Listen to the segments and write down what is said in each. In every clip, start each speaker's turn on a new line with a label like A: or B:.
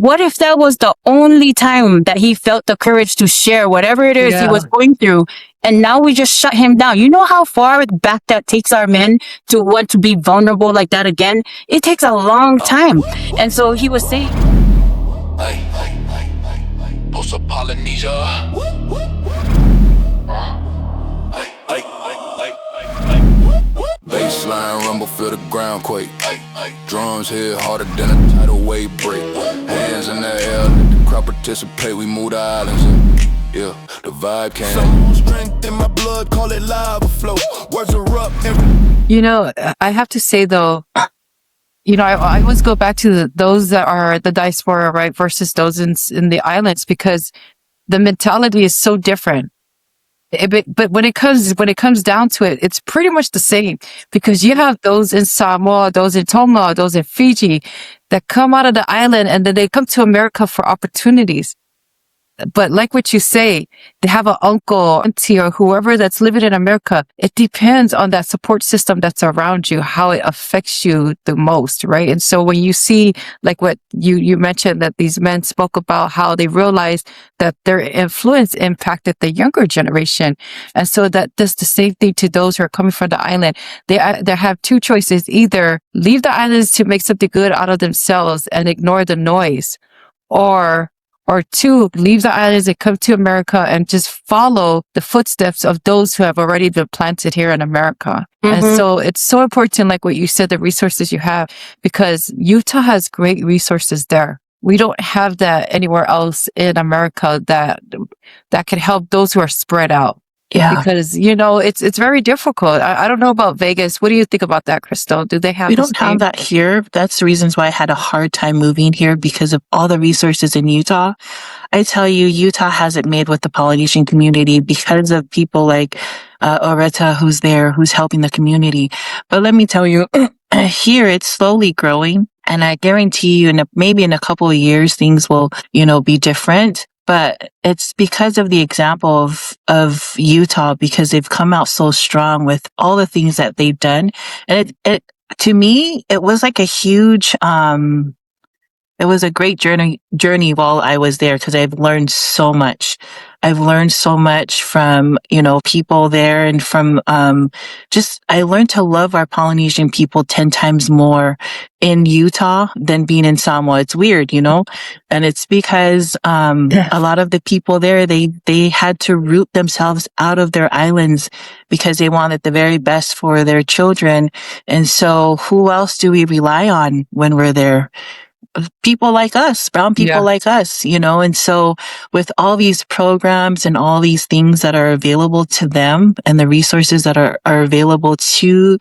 A: what if that was the only time that he felt the courage to share whatever it is he was going through? And now we just shut him down. You know how far back that takes our men to want to be vulnerable like that again? It takes a long time. And so he was saying,
B: Post of Polynesia. Baseline rumble, feel the ground quake. Drums hit harder than a tidal wave break. Hands in the air, let the crowd participate. We move the islands. Yeah, the vibe came. Some strength in my blood, call it lava flow. Words are up.
C: You know, I have to say though, you know, I always go back to those that are the diaspora, right, versus those in the islands, because the mentality is so different. But when it comes down to it, it's pretty much the same, because you have those in Samoa, those in Tonga, those in Fiji that come out of the island and then they come to America for opportunities. But like what you say, they have an uncle, auntie, or whoever that's living in America. It depends on that support system that's around you, how it affects you the most, right? And so when you see, like what you mentioned, that these men spoke about how they realized that their influence impacted the younger generation. And so that does the same thing to those who are coming from the island. They have two choices: either leave the islands to make something good out of themselves and ignore the noise, or two, leave the islands and come to America and just follow the footsteps of those who have already been planted here in America. And so it's so important, like what you said, the resources you have, because Utah has great resources there. We don't have that anywhere else in America that can help those who are spread out.
D: Yeah.
C: Because, you know, it's very difficult. I don't know about Vegas. What do you think about that, Crystal? Do they have
D: We don't have that here. That's the reasons why I had a hard time moving here, because of all the resources in Utah. I tell you, Utah hasn't made with the Polynesian community because of people like Oreta, who's there, who's helping the community. But let me tell you, here it's slowly growing. And I guarantee you, maybe in a couple of years, things will, you know, be different. But it's because of the example of Utah, because they've come out so strong with all the things that they've done. And it to me, it was like a huge, it was a great journey while I was there, because I've learned so much. I've learned so much from, you know, people there, and from, I learned to love our Polynesian people 10 times more in Utah than being in Samoa. It's weird, you know, and it's because, a lot of the people there, they had to root themselves out of their islands because they wanted the very best for their children. And so who else do we rely on when we're there? People like us, brown people like us, you know. And so with all these programs and all these things that are available to them, and the resources that are available to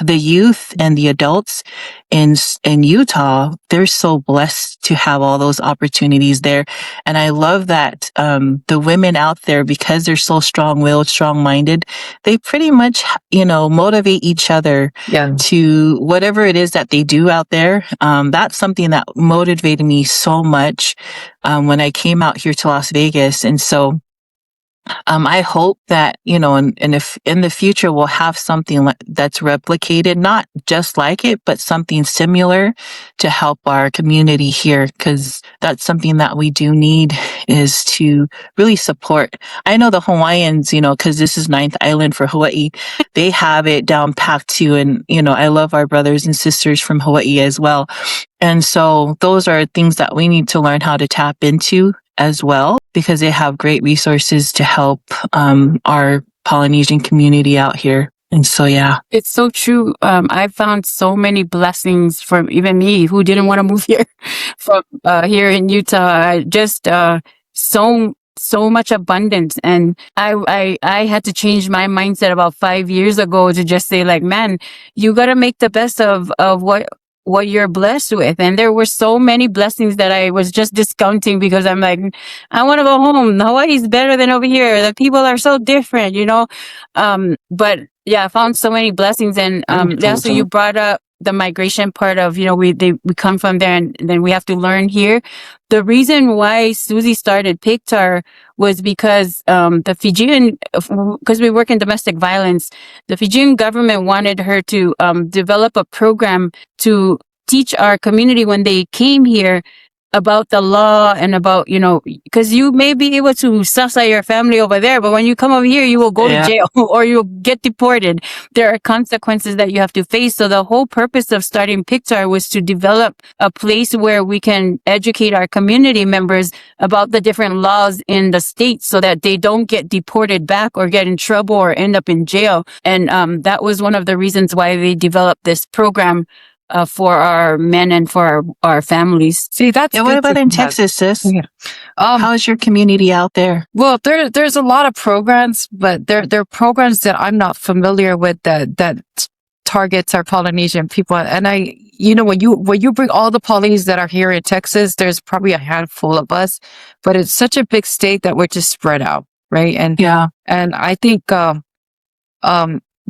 D: the youth and the adults in Utah, they're so blessed to have all those opportunities there. And I love that the women out there, because they're so strong-willed, strong-minded, they pretty much, you know, motivate each other to whatever it is that they do out there. That's something that motivated me so much when I came out here to Las Vegas. And so I hope that, you know, and if in the future we'll have something that's replicated, not just like it, but something similar to help our community here, because that's something that we do need, is to really support. I know the Hawaiians, you know, because this is 9th Island for Hawaii, they have it down packed too. And, you know, I love our brothers and sisters from Hawaii as well. And so those are things that we need to learn how to tap into as well, because they have great resources to help our Polynesian community out here. And so, yeah.
A: It's so true. I found so many blessings from even me, who didn't want to move here, from here in Utah. I just so much abundance. And I had to change my mindset about 5 years ago to just say, like, man, you got to make the best of what you're blessed with. And there were so many blessings that I was just discounting, because I'm like, I want to go home. Hawaii's better than over here. The people are so different, you know? But yeah, I found so many blessings. And, so you brought up the migration part of, you know, we come from there, and then we have to learn here. The reason why Susie started Pictar was because the Fijian, because we work in domestic violence, the Fijian government wanted her to develop a program to teach our community when they came here about the law and about, because you may be able to suss out your family over there, but when you come over here, you will go to jail or you'll get deported. There are consequences that you have to face. So the whole purpose of starting Pictar was to develop a place where we can educate our community members about the different laws in the state so that they don't get deported back or get in trouble or end up in jail. And that was one of the reasons why we developed this program for our men and for our families.
C: See, that's
D: Yeah, what about in Texas, sis?
C: Yeah.
D: How's your community out there?
C: Well, there's a lot of programs, but there are programs that I'm not familiar with that targets our Polynesian people. And when you bring all the Polynesians that are here in Texas, there's probably a handful of us, but it's such a big state that we're just spread out, right? And I think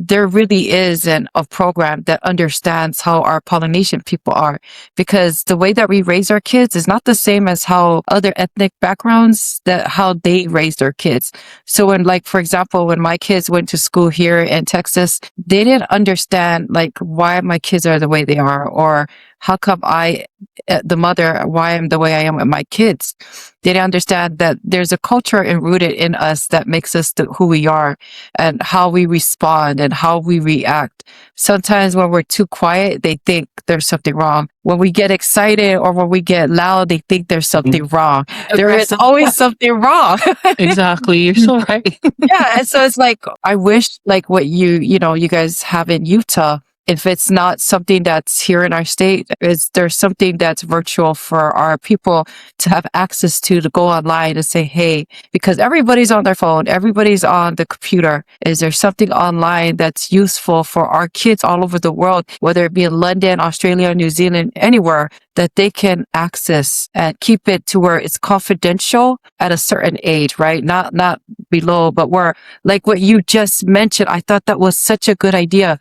C: there really is a program that understands how our Polynesian people are, because the way that we raise our kids is not the same as how other ethnic backgrounds, how they raise their kids. So when, like, for example, when my kids went to school here in Texas, they didn't understand like why my kids are the way they are, or how come the mother, why I'm the way I am with my kids. They didn't understand that there's a culture rooted in us that makes us who we are, and how we respond and how we react. Sometimes when we're too quiet, they think there's something wrong. When we get excited or when we get loud, they think there's something wrong. There is always something wrong.
D: Exactly. You're so right.
C: Yeah. And so it's like, I wish like what you guys have in Utah, if it's not something that's here in our state, there's something that's virtual for our people to have access to go online and say, hey, because everybody's on their phone, everybody's on the computer. Is there something online that's useful for our kids all over the world, whether it be in London, Australia, New Zealand, anywhere, that they can access and keep it to where it's confidential at a certain age, right? Not below, but where, like what you just mentioned, I thought that was such a good idea.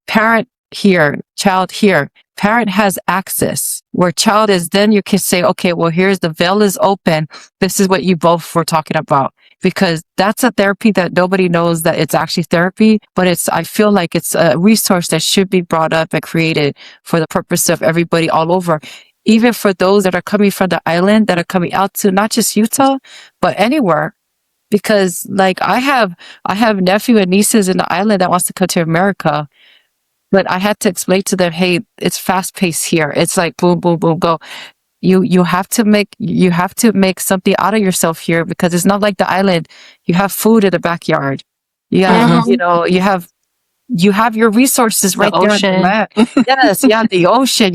C: Parent here, child here. Parent has access. Where child is, then you can say, okay, well, here's the veil is open. This is what you both were talking about. Because that's a therapy that nobody knows that it's actually therapy, but I feel like it's a resource that should be brought up and created for the purpose of everybody all over. Even for those that are coming from the island, that are coming out to not just Utah, but anywhere. Because like I have nephew and nieces in the island that wants to come to America. But I had to explain to them, hey, it's fast paced here. It's like boom, boom, boom, go. You have to make something out of yourself here, because it's not like the island. You have food in the backyard. You have, you have your resources right there. Yes, yeah, the ocean.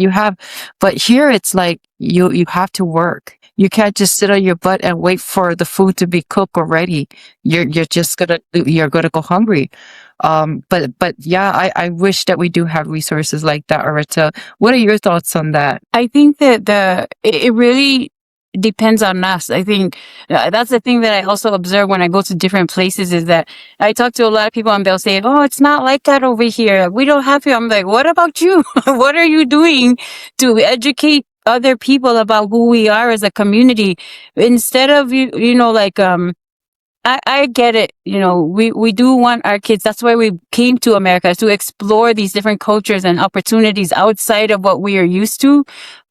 C: But here it's like you have to work. You can't just sit on your butt and wait for the food to be cooked or ready. You're gonna go hungry. But yeah, I wish that we do have resources like that, Oreta. What are your thoughts on that?
A: I think that it really depends on us. I think that's the thing that I also observe when I go to different places, is that I talk to a lot of people and they'll say, oh, it's not like that over here. We don't have to. I'm like, what about you? What are you doing to educate other people about who we are as a community, instead of, I get it. We do want our kids. That's why we came to America, to explore these different cultures and opportunities outside of what we are used to.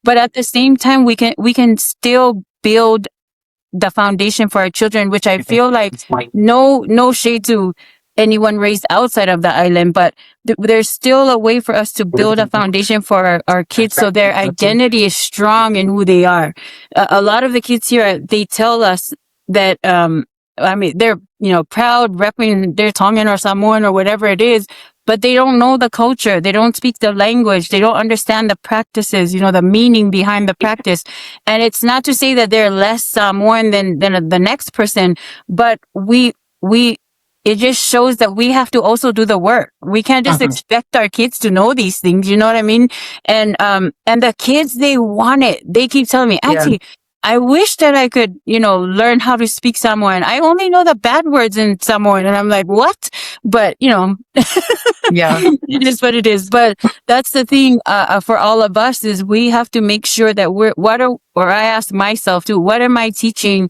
A: But at the same time, we can still build the foundation for our children, which I feel like no shade to anyone raised outside of the island, but there's still a way for us to build a foundation for our kids, so their identity is strong in who they are. A lot of the kids here, they tell us that, they're, proud, repping their Tongan or Samoan or whatever it is, but they don't know the culture. They don't speak the language. They don't understand the practices, the meaning behind the practice. And it's not to say that they're less Samoan than the next person, but it just shows that we have to also do the work. We can't just expect our kids to know these things. You know what I mean? And the kids, they want it. They keep telling me, Auntie, I wish that I could, learn how to speak Samoan. I only know the bad words in Samoan. And I'm like, what? But, yeah, it is what it is. But that's the thing, for all of us, is we have to make sure that I ask myself too, what am I teaching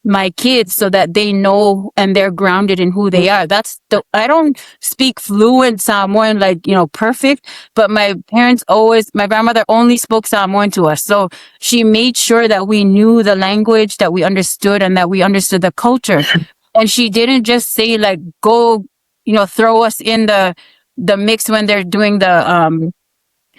A: my kids so that they know and they're grounded in who they are. I don't speak fluent Samoan, like, perfect, but my grandmother only spoke Samoan to us. So she made sure that we knew the language, that we understood, and that we understood the culture. And she didn't just say like, go, throw us in the mix when they're doing the,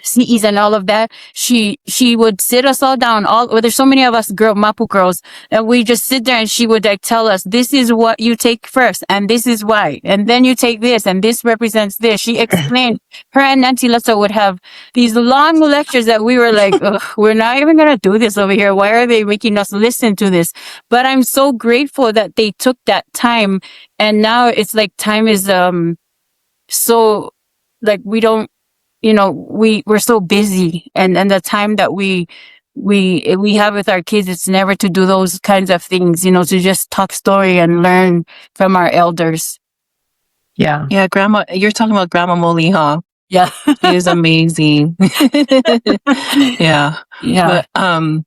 A: CEs and all of that. She would sit us all down. There's so many of us Mapu girls, and we just sit there, and she would like tell us, this is what you take first, and this is why, and then you take this, and this represents this. She explained. Her and Nancy Lessa would have these long lectures that we were like, we're not even gonna do this over here. Why are they making us listen to this? But I'm so grateful that they took that time, and now it's like time is so like we don't. We're so busy, and the time that we have with our kids, it's never to do those kinds of things, to just talk story and learn from our elders.
C: Yeah.
D: Yeah, Grandma, you're talking about Grandma Molly, huh?
A: Yeah.
D: She is amazing. Yeah.
A: Yeah.
D: But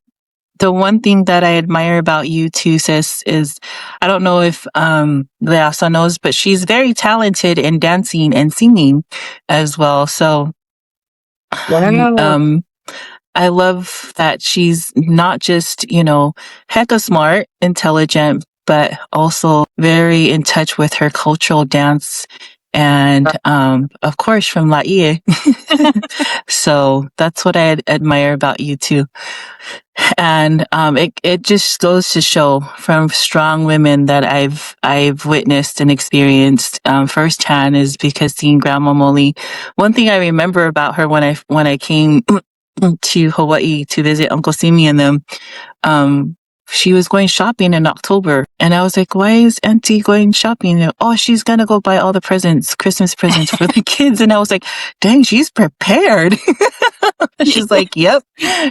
D: the one thing that I admire about you too, sis, is I don't know if Leasa knows, but she's very talented in dancing and singing as well. So
A: Wow.
D: I love that she's not just, hecka smart, intelligent, but also very in touch with her cultural dance. And, of course, from Laie. So that's what I admire about you too. And, it just goes to show from strong women that I've witnessed and experienced, firsthand is because seeing Grandma Molly. One thing I remember about her when I came to Hawaii to visit Uncle Simi and them, she was going shopping in October. And I was like, why is Auntie going shopping? And, oh, she's going to go buy all the presents, Christmas presents for the kids. And I was like, dang, she's prepared. She's like, yep.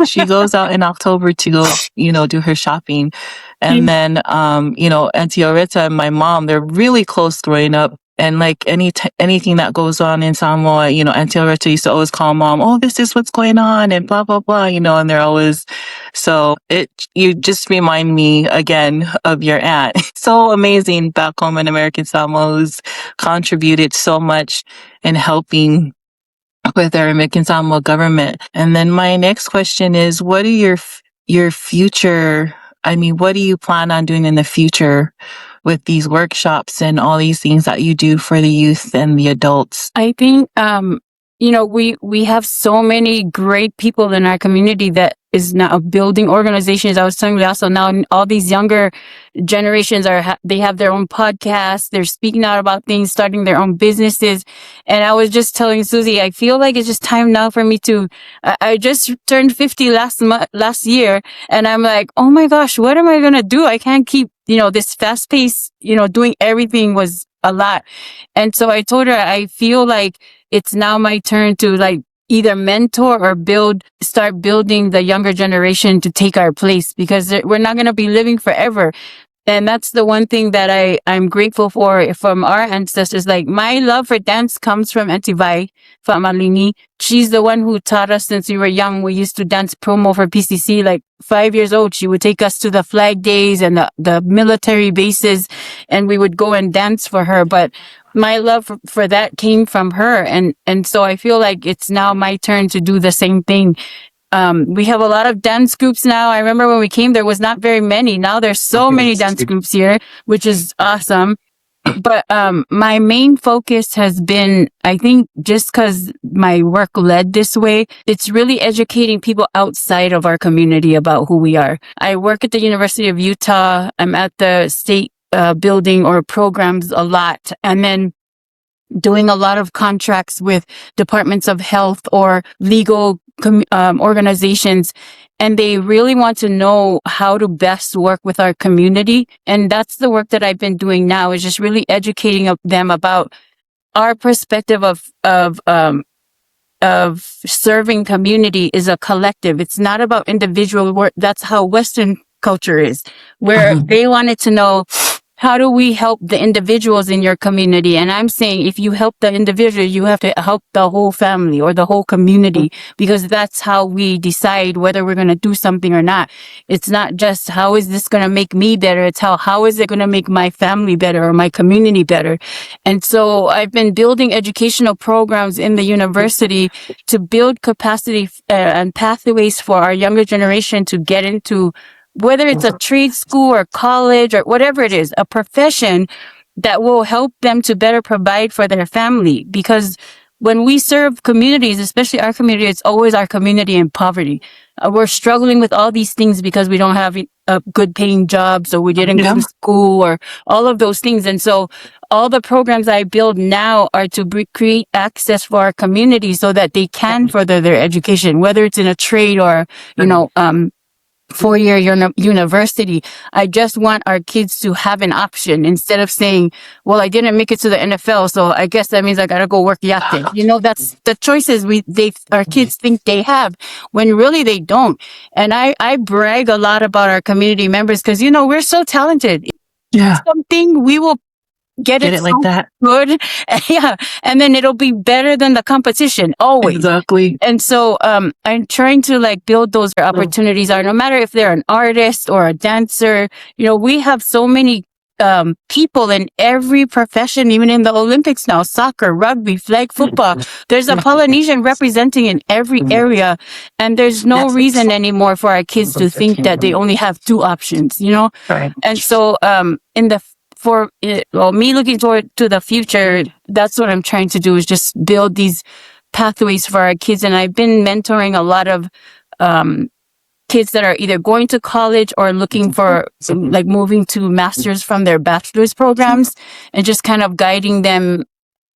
D: She goes out in October to go, do her shopping. And then, Auntie Oreta and my mom, they're really close growing up. And like anything that goes on in Samoa, Auntie Oreta used to always call mom, oh, this is what's going on and blah, blah, blah, and they're always, so you just remind me again of your aunt. So amazing back home in American Samoa, who's contributed so much in helping with our American Samoa government. And then my next question is, what are your future, what do you plan on doing in the future with these workshops and all these things that you do for the youth and the adults?
A: I think, we have so many great people in our community that is now building organizations. I was telling you also now all these younger generations they have their own podcasts. They're speaking out about things, starting their own businesses. And I was just telling Susie, I feel like it's just time now for me I just turned 50 last year. And I'm like, oh my gosh, what am I going to do? I can't keep, this fast pace, doing everything was a lot. And so I told her, I feel like it's now my turn to like either mentor or start building the younger generation to take our place, because we're not going to be living forever. And that's the one thing that I'm grateful for from our ancestors. Like my love for dance comes from Auntie Vai Fa'amalini. She's the one who taught us since we were young. We used to dance promo for PCC, like 5 years old. She would take us to the flag days and the military bases, and we would go and dance for her. But my love for that came from her. And so I feel like it's now my turn to do the same thing. We have a lot of dance groups now. I remember when we came, there was not very many. Now there's so many dance groups here, which is awesome. But my main focus has been, I think, just because my work led this way, it's really educating people outside of our community about who we are. I work at the University of Utah. I'm at the state building or programs a lot. And then doing a lot of contracts with departments of health or legal organizations, and they really want to know how to best work with our community. And that's the work that I've been doing now, is just really educating them about our perspective of serving community is a collective. It's not about individual work. That's how Western culture is, where they wanted to know, how do we help the individuals in your community? And I'm saying, if you help the individual, you have to help the whole family or the whole community, because that's how we decide whether we're going to do something or not. It's not just how is this going to make me better? It's how is it going to make my family better or my community better? And so I've been building educational programs in the university to build capacity and pathways for our younger generation to get into, whether it's a trade school or college or whatever it is, a profession that will help them to better provide for their family. Because when we serve communities, especially our community, it's always our community in poverty. We're struggling with all these things because we don't have good paying jobs, or we didn't go to school, or all of those things. And so all the programs I build now are to create access for our community so that they can further their education, whether it's in a trade or, 4-year university. I just want our kids to have an option instead of saying, well, I didn't make it to the NFL, so I guess that means I gotta go work yachting. That's the choices our kids think they have, when really they don't. And I brag a lot about our community members because, we're so talented.
D: Yeah.
A: Something we will get it
D: like that.
A: Good. Yeah. And then it'll be better than the competition always.
D: Exactly.
A: And so, I'm trying to build those opportunities no matter if they're an artist or a dancer. We have so many, people in every profession, even in the Olympics now, soccer, rugby, flag football. There's a Polynesian representing in every area. And there's no reason anymore for our kids to think that they only have two options,
D: Right.
A: And so, me looking toward to the future, that's what I'm trying to do, is just build these pathways for our kids. And I've been mentoring a lot of kids that are either going to college or looking for moving to masters from their bachelor's programs, and just kind of guiding them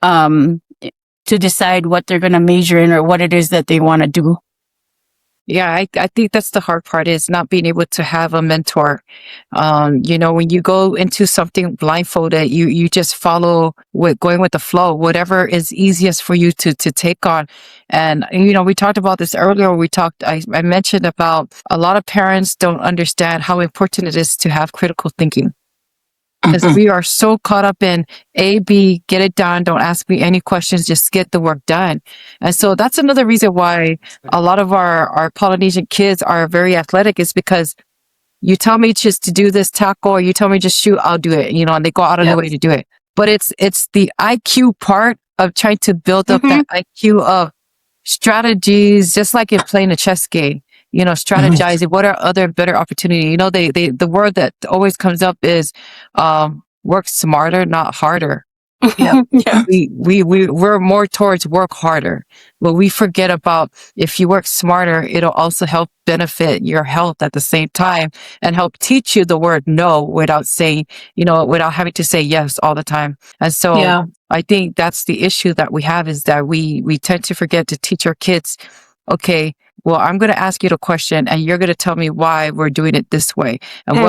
A: to decide what they're going to major in or what it is that they want to do.
C: Yeah, I think that's the hard part, is not being able to have a mentor. When you go into something blindfolded, you just follow going with the flow, whatever is easiest for you to take on. And, we talked about this earlier. I mentioned about a lot of parents don't understand how important it is to have critical thinking. Because we are so caught up in A, B, get it done. Don't ask me any questions. Just get the work done. And so that's another reason why a lot of our Polynesian kids are very athletic, is because you tell me just to do this tackle, or you tell me just shoot, I'll do it, and they go out of their way to do it. But it's the IQ part of trying to build up that IQ of strategies, just like in playing a chess game. Strategizing. What are other better opportunities? The word that always comes up is work smarter, not harder. Yeah. We're more towards work harder, but we forget about, if you work smarter, it'll also help benefit your health at the same time, and help teach you the word no without saying, without having to say yes all the time. And so I think that's the issue that we have, is that we tend to forget to teach our kids, okay, well, I'm going to ask you the question, and you're going to tell me why we're doing it this way. And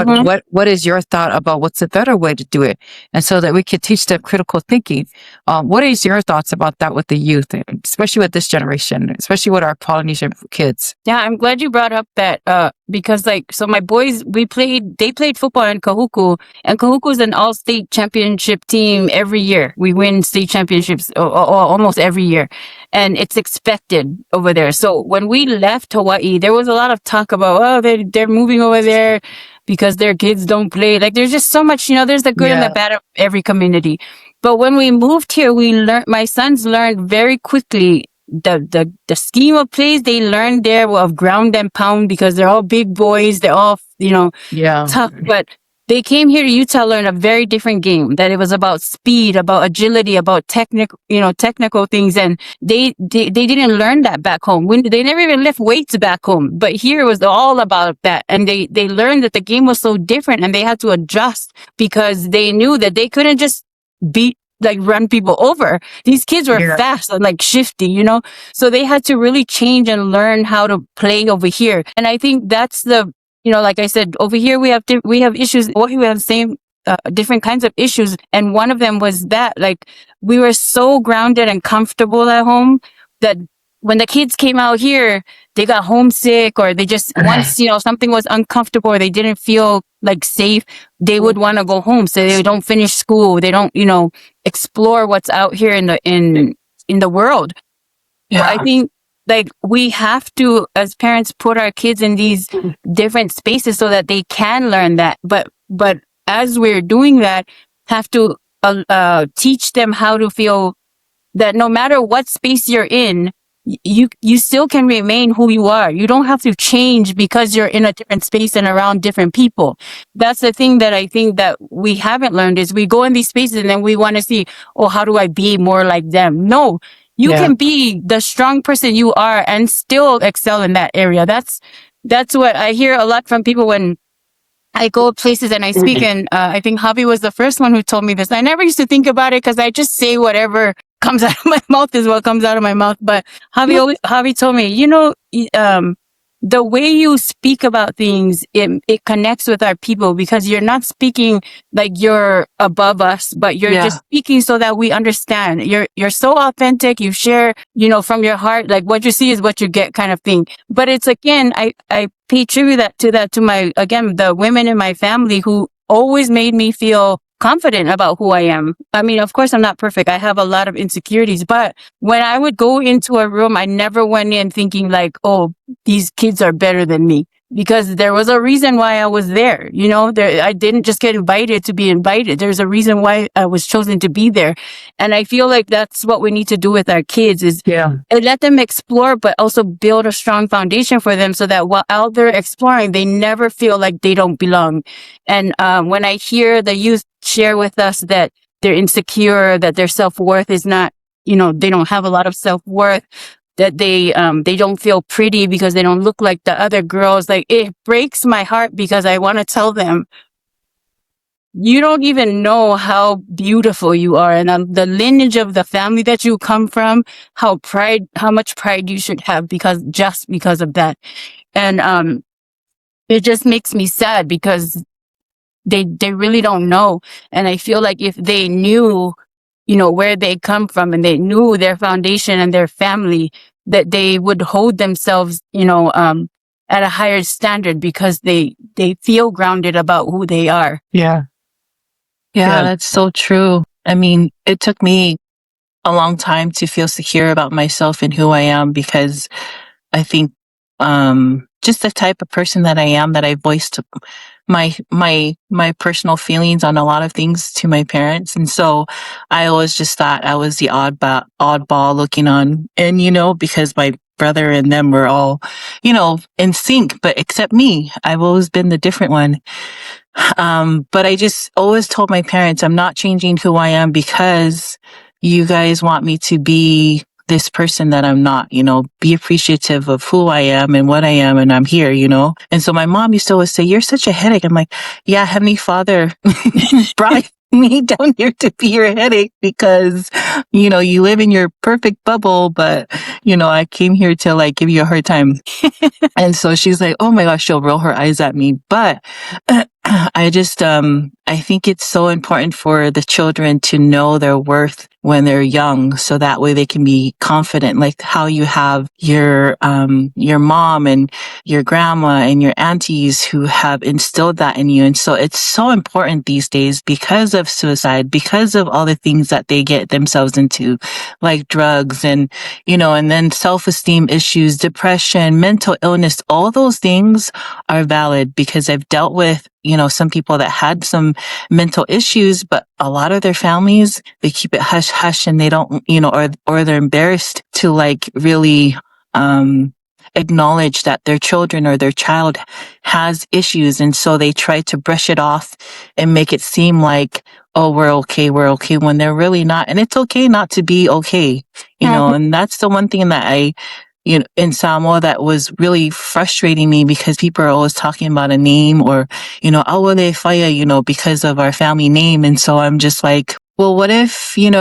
C: what is your thought about what's a better way to do it? And so that we can teach them critical thinking. What is your thoughts about that with the youth, especially with this generation, especially with our Polynesian kids?
A: Yeah, I'm glad you brought up that, because so my boys, they played football in Kahuku, and Kahuku is an all-state championship team every year. We win state championships almost every year, and it's expected over there. So when we left Hawaii, there was a lot of talk about, they're moving over there because their kids don't play. There's just so much, there's the good and the bad of every community. But when we moved here, my sons learned very quickly the scheme of plays. They learned there of ground and pound, because they're all big boys. They're all, tough. But they came here to Utah to learn a very different game, that it was about speed, about agility, about technical things. And they didn't learn that back home. They never even lift weights back home. But here it was all about that. And they learned that the game was so different, and they had to adjust, because they knew that they couldn't just run people over. These kids were fast and shifty, so they had to really change and learn how to play over here. And I think that's like I said, over here we have issues. We have the same different kinds of issues, and one of them was that we were so grounded and comfortable at home that when the kids came out here, they got homesick, or they just, once, something was uncomfortable, or they didn't feel like safe, they would want to go home. So they don't finish school. They don't, explore what's out here in the world.
C: Yeah.
A: I think like we have to, as parents, put our kids in these different spaces so that they can learn that. But as we're doing that, have to teach them how to feel that no matter what space you're in, you still can remain who you are. You don't have to change because you're in a different space and around different people. That's the thing that I think that we haven't learned, is we go in these spaces and then we want to see, oh, how do I be more like them? No, you can be the strong person you are and still excel in that area. That's what I hear a lot from people when I go places and I speak. And I think Javi was the first one who told me this. I never used to think about it because I just say whatever comes out of my mouth is what comes out of my mouth. But Javi told me, the way you speak about things, it connects with our people, because you're not speaking like you're above us, but you're just speaking so that we understand. You're so authentic. You share, from your heart, like what you see is what you get kind of thing. But it's, again, I pay tribute to my, again, the women in my family who always made me feel confident about who I am. I mean, of course, I'm not perfect. I have a lot of insecurities, but when I would go into a room, I never went in thinking like, oh, these kids are better than me, because there was a reason why I was there. I didn't just get invited to be invited. There's a reason why I was chosen to be there. And I feel like that's what we need to do with our kids, is let them explore, but also build a strong foundation for them, so that while out there exploring, they never feel like they don't belong. And when I hear the youth share with us that they're insecure, that their self-worth is not, they don't have a lot of self-worth, that they don't feel pretty because they don't look like the other girls, like, it breaks my heart, because I want to tell them, you don't even know how beautiful you are, and the lineage of the family that you come from, how much pride you should have, because of that. And it just makes me sad, because they really don't know. And I feel like if they knew, where they come from, and they knew their foundation and their family, that they would hold themselves, at a higher standard, because they feel grounded about who they are.
C: Yeah,
D: that's so true. I mean, it took me a long time to feel secure about myself and who I am, because I think just the type of person that I am, that I voiced my personal feelings on a lot of things to my parents. And so I always just thought I was the oddball looking on. And, because my brother and them were all, in sync, but except me, I've always been the different one. But I just always told my parents, I'm not changing who I am because you guys want me to be this person that I'm not, be appreciative of who I am and what I am, and I'm here, And so my mom used to always say, you're such a headache. I'm like, yeah, Heavenly Father brought me down here to be your headache, because, you live in your perfect bubble, but, I came here to like give you a hard time. And so she's like, oh my gosh, she'll roll her eyes at me. But I just, I think it's so important for the children to know their worth when they're young, so that way they can be confident, like how you have your mom and your grandma and your aunties who have instilled that in you. And so it's so important these days, because of suicide, because of all the things that they get themselves into, like drugs and, and then self-esteem issues, depression, mental illness, all those things are valid, because I've dealt with, some people that had some mental issues, but a lot of their families, they keep it hush hush, and they don't, or they're embarrassed to like really, acknowledge that their children or their child has issues. And so they try to brush it off and make it seem like, oh, we're okay, when they're really not. And it's okay not to be okay, and that's the one thing that I, in Samoa, that was really frustrating me, because people are always talking about a name, or, awale fire, because of our family name. And so I'm just like, well, what if, you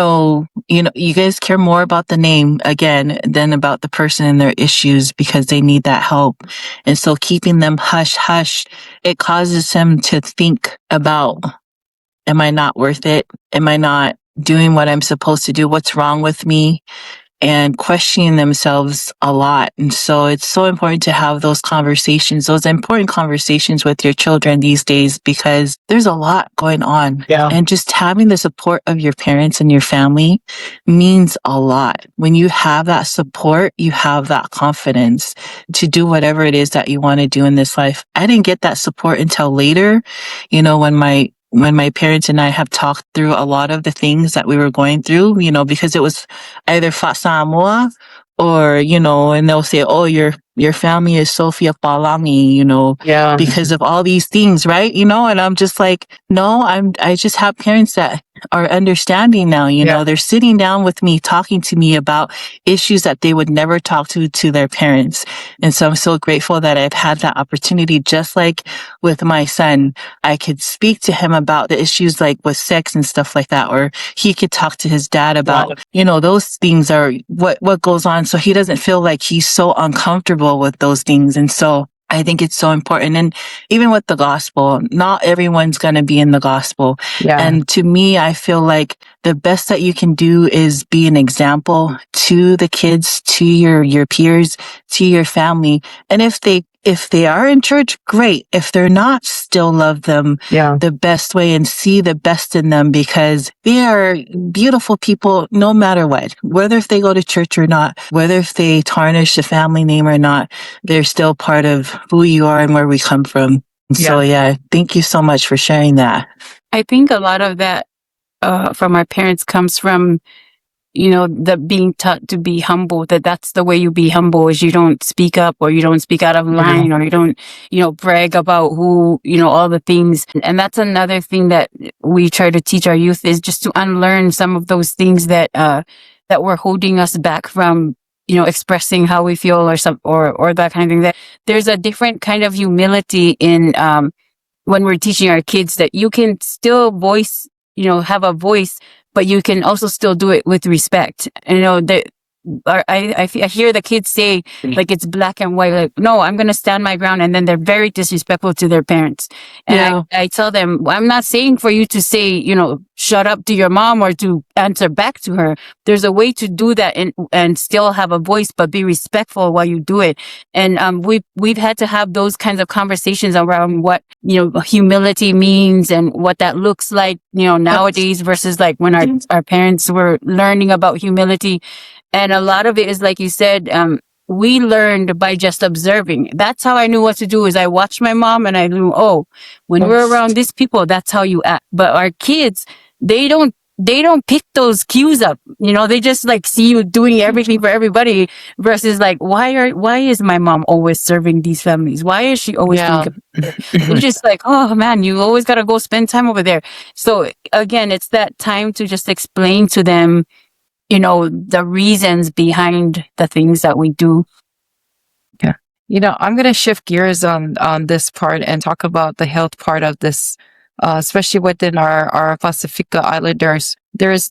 D: guys care more about the name again than about the person and their issues, because they need that help. And so keeping them hush hush, it causes them to think about, am I not worth it? Am I not doing what I'm supposed to do? What's wrong with me? and questioning themselves a lot. And so it's so important to have those conversations, those important conversations with your children these days, because there's a lot going on.
E: Yeah.
D: And just having the support of your parents and your family means a lot. When you have that support, you have that confidence to do whatever it is that you want to do in this life. I didn't get that support until later, when my parents and I have talked through a lot of the things that we were going through, because it was either Samoa or, and they'll say, oh, your family is Sophia Palami,
E: Yeah.
D: because of all these things, right? And I'm just like, no, I just have parents that are understanding now,
E: Yeah.
D: they're sitting down with me, talking to me about issues that they would never talk to their parents. And so I'm so grateful that I've had that opportunity, just like with my son. I could speak to him about the issues like with sex and stuff like that, or he could talk to his dad about, those things are what goes on. So he doesn't feel like he's so uncomfortable with those things. And so I think it's so important. And even with the gospel, not everyone's going to be in the gospel.
E: Yeah.
D: And to me, I feel like the best that you can do is be an example to the kids, to your peers, to your family. And if they are in church, great. If they're not, still love them the best way and see the best in them, because they are beautiful people no matter what. Whether if they go to church or not, whether if they tarnish the family name or not, they're still part of who you are and where we come from. So thank you so much for sharing that.
A: I think a lot of that from our parents comes from, the being taught to be humble, that's the way you be humble, is you don't speak up, or you don't speak out of line, or you don't, brag about who, all the things. And that's another thing that we try to teach our youth, is just to unlearn some of those things that were holding us back from, expressing how we feel, or that kind of thing. That there's a different kind of humility in, when we're teaching our kids, that you can still voice, have a voice, but you can also still do it with respect. And, I hear the kids say, like, it's black and white, like, no, I'm going to stand my ground. And then they're very disrespectful to their parents. And I tell them, well, I'm not saying for you to say, shut up to your mom or to answer back to her. There's a way to do that and still have a voice, but be respectful while you do it. And, we've had to have those kinds of conversations around what, humility means and what that looks like, nowadays versus like when our parents were learning about humility. And a lot of it is, like you said, we learned by just observing. That's how I knew what to do, is I watched my mom and I knew, when we're around these people, that's how you act. But our kids, they don't pick those cues up. They just like see you doing everything for everybody, versus like, why is my mom always serving these families? Why is she always It's just like, oh man, you always got to go spend time over there. So again, it's that time to just explain to them, the reasons behind the things that we do.
C: Yeah. I'm going to shift gears on this part and talk about the health part of this, especially within our Pasifika Islanders. There's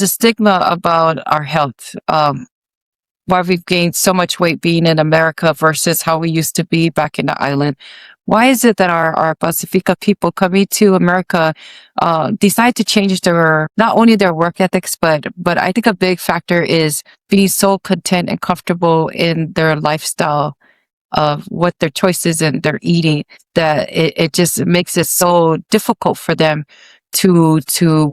C: a stigma about our health. Why we've gained so much weight being in America versus how we used to be back in the island. Why is it that our Pasifika people coming to America decide to change not only their work ethics, but I think a big factor is being so content and comfortable in their lifestyle of what their choices and their eating, that it just makes it so difficult for them to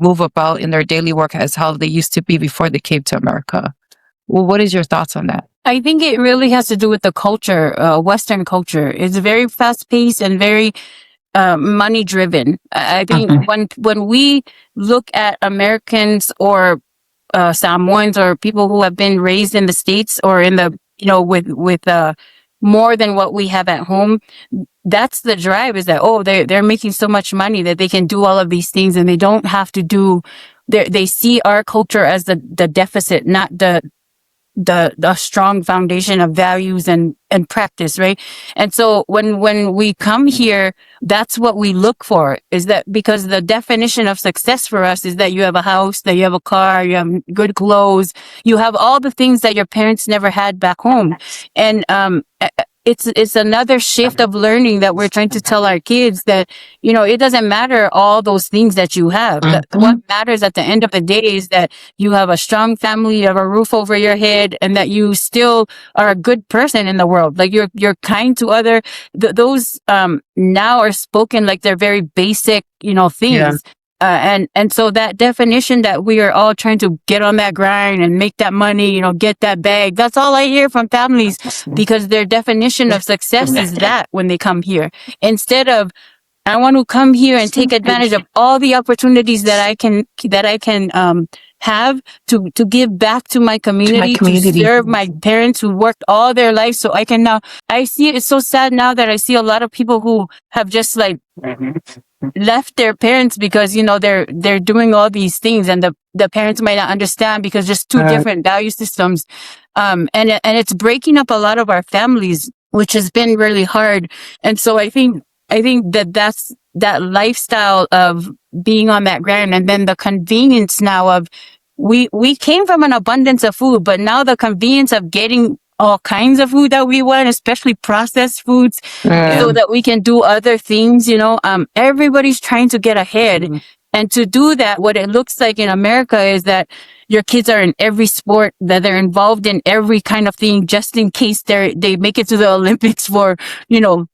C: move about in their daily work as how they used to be before they came to America. Well, what is your thoughts on that?
A: I think it really has to do with the culture, Western culture. It's very fast paced and very money driven. I think when we look at Americans or Samoans or people who have been raised in the States or in the, with more than what we have at home, that's the drive, is that, they're making so much money that they can do all of these things and they don't have to do, they see our culture as the deficit, not the strong foundation of values and practice, right? And so when we come here, that's what we look for, is that, because the definition of success for us is that you have a house, that you have a car, you have good clothes, you have all the things that your parents never had back home. And it's another shift of learning that we're trying to tell our kids that, it doesn't matter all those things that you have. What matters at the end of the day is that you have a strong family, you have a roof over your head, and that you still are a good person in the world. Like you're kind to other, those, now are spoken like they're very basic, things. And so that definition that we are all trying to get on that grind and make that money, get that bag. That's all I hear from families, because their definition of success is that when they come here, instead of, I want to come here and take advantage of all the opportunities that I can have to give back to my community, to serve my parents who worked all their lives. So I can now, I see it's so sad now that I see a lot of people who have just like left their parents because, they're doing all these things, and the parents might not understand because just two different value systems. And it's breaking up a lot of our families, which has been really hard. And so I think that's that lifestyle of being on that ground, and then the convenience now of we came from an abundance of food, but now the convenience of getting all kinds of food that we want, especially processed foods, so that we can do other things. Everybody's trying to get ahead. And to do that, what it looks like in America is that your kids are in every sport, that they're involved in every kind of thing, just in case they make it to the Olympics for,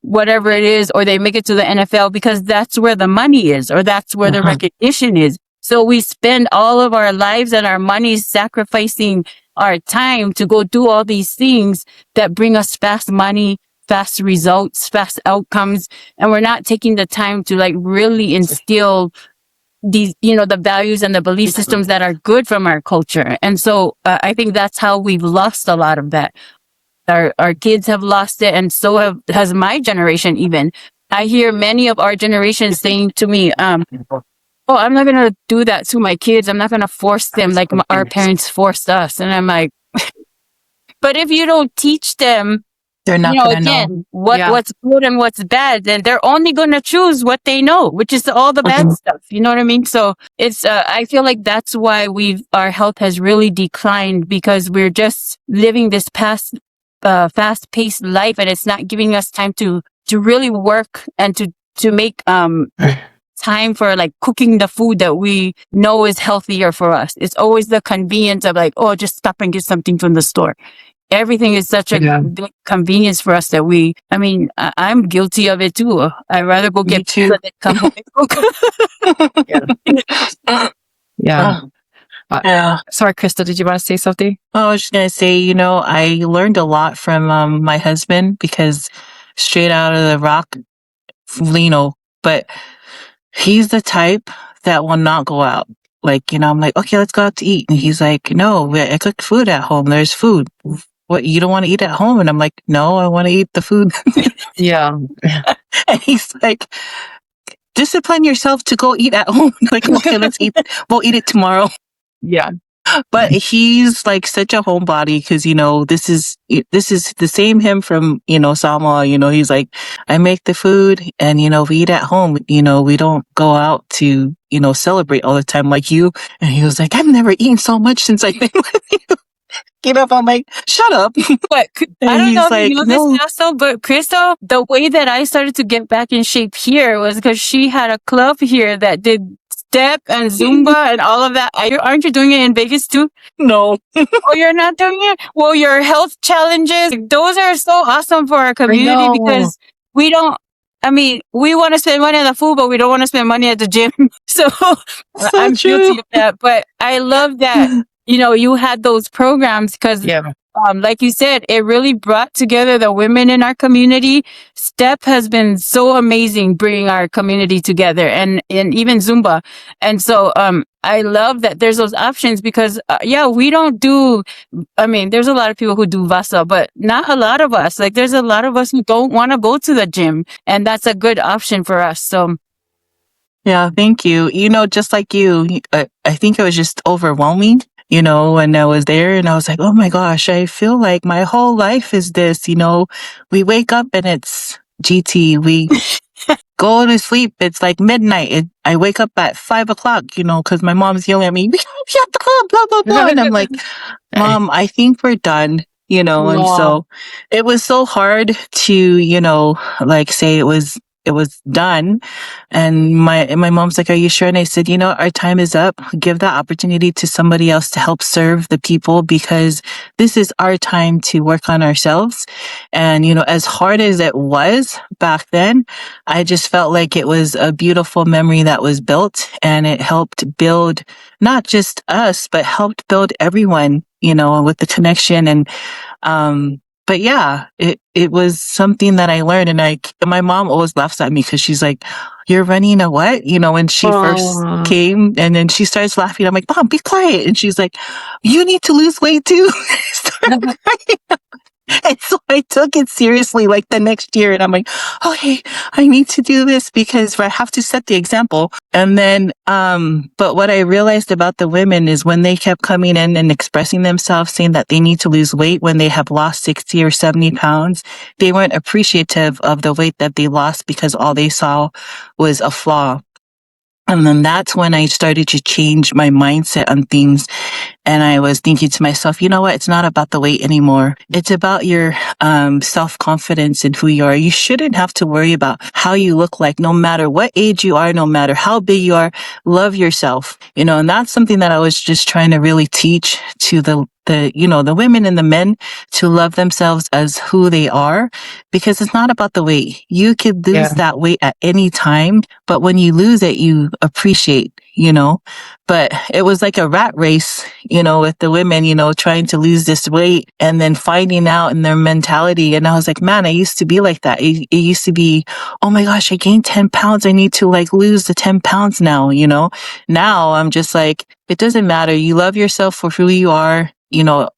A: whatever it is, or they make it to the NFL, because that's where the money is, or that's where the recognition is. So we spend all of our lives and our money sacrificing our time to go do all these things that bring us fast money, fast results, fast outcomes. And we're not taking the time to like really instill these, the values and the belief systems that are good from our culture. And so I think that's how we've lost a lot of that. Our kids have lost it, and so has my generation even. I hear many of our generation saying to me, oh, I'm not going to do that to my kids. I'm not going to force them like our parents forced us. And I'm like, but if you don't teach them,
D: they're not going to know
A: what's good and what's bad, then they're only going to choose what they know, which is all the bad stuff. You know what I mean? So it's, I feel like that's why our health has really declined, because we're just living this fast paced life, and it's not giving us time to really work and to make, time for like cooking the food that we know is healthier for us. It's always the convenience of like, oh, just stop and get something from the store. Everything is such a big convenience for us that I'm guilty of it too. I'd rather go get pizza than come home and cook.
C: Sorry, Crystal, did you want to say something?
D: I was just going to say, I learned a lot from my husband, because straight out of the rock, but he's the type that will not go out. Like, I'm like, okay, let's go out to eat. And he's like, no, I cooked food at home. There's food. What, you don't want to eat at home? And I'm like, no, I want to eat the food. And he's like, discipline yourself to go eat at home. Like, okay, we'll eat it tomorrow. But he's like such a homebody, because this is the same him from Samoa. He's like, I make the food, and we eat at home. We don't go out to celebrate all the time like you. And he was like, I've never eaten so much since I've been with you. I'm like, shut up.
A: But I don't know if you know this also, but Crystal, the way that I started to get back in shape here was because she had a club here that did step and Zumba and all of that. Aren't you doing it in Vegas too?
D: No.
A: Oh, you're not doing it? Well, your health challenges, those are so awesome for our community, because we want to spend money on the food, but we don't want to spend money at the gym. So I'm guilty of that. But I love that, you had those programs, because like you said, it really brought together the women in our community. Step has been so amazing bringing our community together, and even Zumba. And so, I love that there's those options, because, we don't do, there's a lot of people who do Vasa, but not a lot of us. Like, there's a lot of us who don't want to go to the gym, and that's a good option for us. So.
D: Yeah, thank you. Just like you, I think it was just overwhelming. When I was there, and I was like, oh my gosh, I feel like my whole life is this. We wake up and it's GT. We go to sleep. It's like midnight. I wake up at 5 o'clock, because my mom's yelling at me, shut the club, blah, blah, blah. And I'm like, Mom, I think we're done. and
A: Wow.
D: so it was so hard to, like say it was done. And my mom's like, "Are you sure?" And I said, "Our time is up. Give that opportunity to somebody else to help serve the people, because this is our time to work on ourselves." And, as hard as it was back then, I just felt like it was a beautiful memory that was built, and it helped build not just us, but helped build everyone, with the connection. And but yeah, it was something that I learned. And my mom always laughs at me because she's like, "You're running a what?" When she first
A: Oh.
D: came, and then she starts laughing. I'm like, "Mom, be quiet." And she's like, "You need to lose weight too." I started crying. And so I took it seriously like the next year, and I'm like, "Okay, I need to do this because I have to set the example." And then, but what I realized about the women is when they kept coming in and expressing themselves, saying that they need to lose weight when they have lost 60 or 70 pounds, they weren't appreciative of the weight that they lost because all they saw was a flaw. And then that's when I started to change my mindset on things. And I was thinking to myself, you know what? It's not about the weight anymore. It's about your self-confidence in who you are. You shouldn't have to worry about how you look like, no matter what age you are, no matter how big you are. Love yourself, and that's something that I was just trying to really teach to the women and the men, to love themselves as who they are, because it's not about the weight. You could lose that weight at any time, but when you lose it, you appreciate, but it was like a rat race, with the women, trying to lose this weight and then finding out in their mentality. And I was like, man, I used to be like that. It used to be, oh my gosh, I gained 10 pounds. I need to lose the 10 pounds now, Now I'm just like, it doesn't matter. You love yourself for who you are.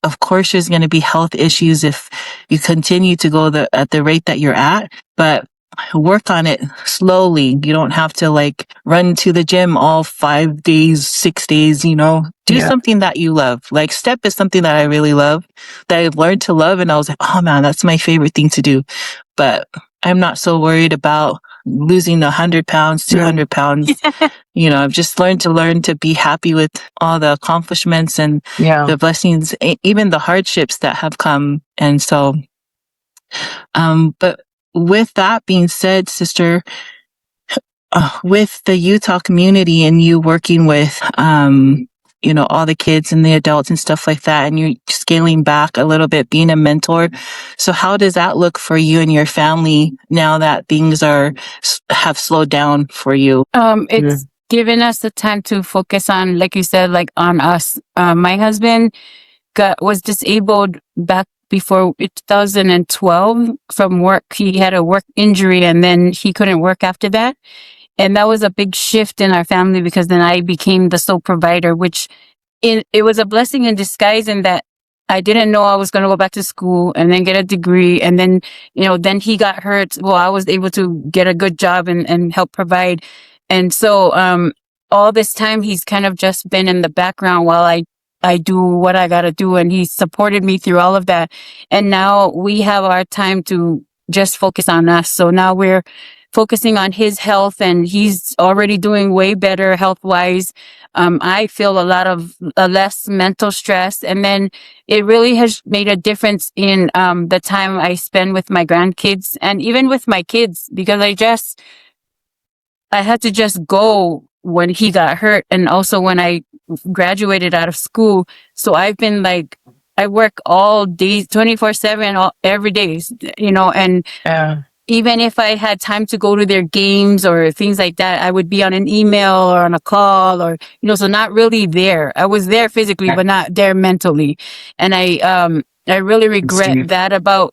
D: Of course there's going to be health issues if you continue to go at the rate that you're at, but work on it slowly. You don't have to run to the gym all 5 days, 6 days, do something that you love. Like step is something that I really love, that I've learned to love. And I was like, oh man, that's my favorite thing to do. But I'm not so worried about losing 100 pounds, 200 pounds. I've just learned to be happy with all the accomplishments and the blessings, even the hardships that have come. And so, but with that being said, sister, with the Utah community and you working with, all the kids and the adults and stuff like that, and you're scaling back a little bit, being a mentor. So how does that look for you and your family now that things have slowed down for you?
A: It's given us the time to focus on, like you said, on us. My husband was disabled back before 2012 from work. He had a work injury and then he couldn't work after that. And that was a big shift in our family because then I became the sole provider, which it was a blessing in disguise in that I didn't know I was going to go back to school and then get a degree. And then, then he got hurt. Well, I was able to get a good job and help provide. And so, all this time he's kind of just been in the background while I do what I got to do. And he supported me through all of that. And now we have our time to just focus on us. So now we're focusing on his health and he's already doing way better health wise. I feel a lot of less mental stress. And then it really has made a difference in, the time I spend with my grandkids and even with my kids, because I had to just go when he got hurt and also when I graduated out of school. So I've been I work all days, 24/7, every day, and even if I had time to go to their games or things like that, I would be on an email or on a call or, so not really there. I was there physically, but not there mentally. And I really regret that about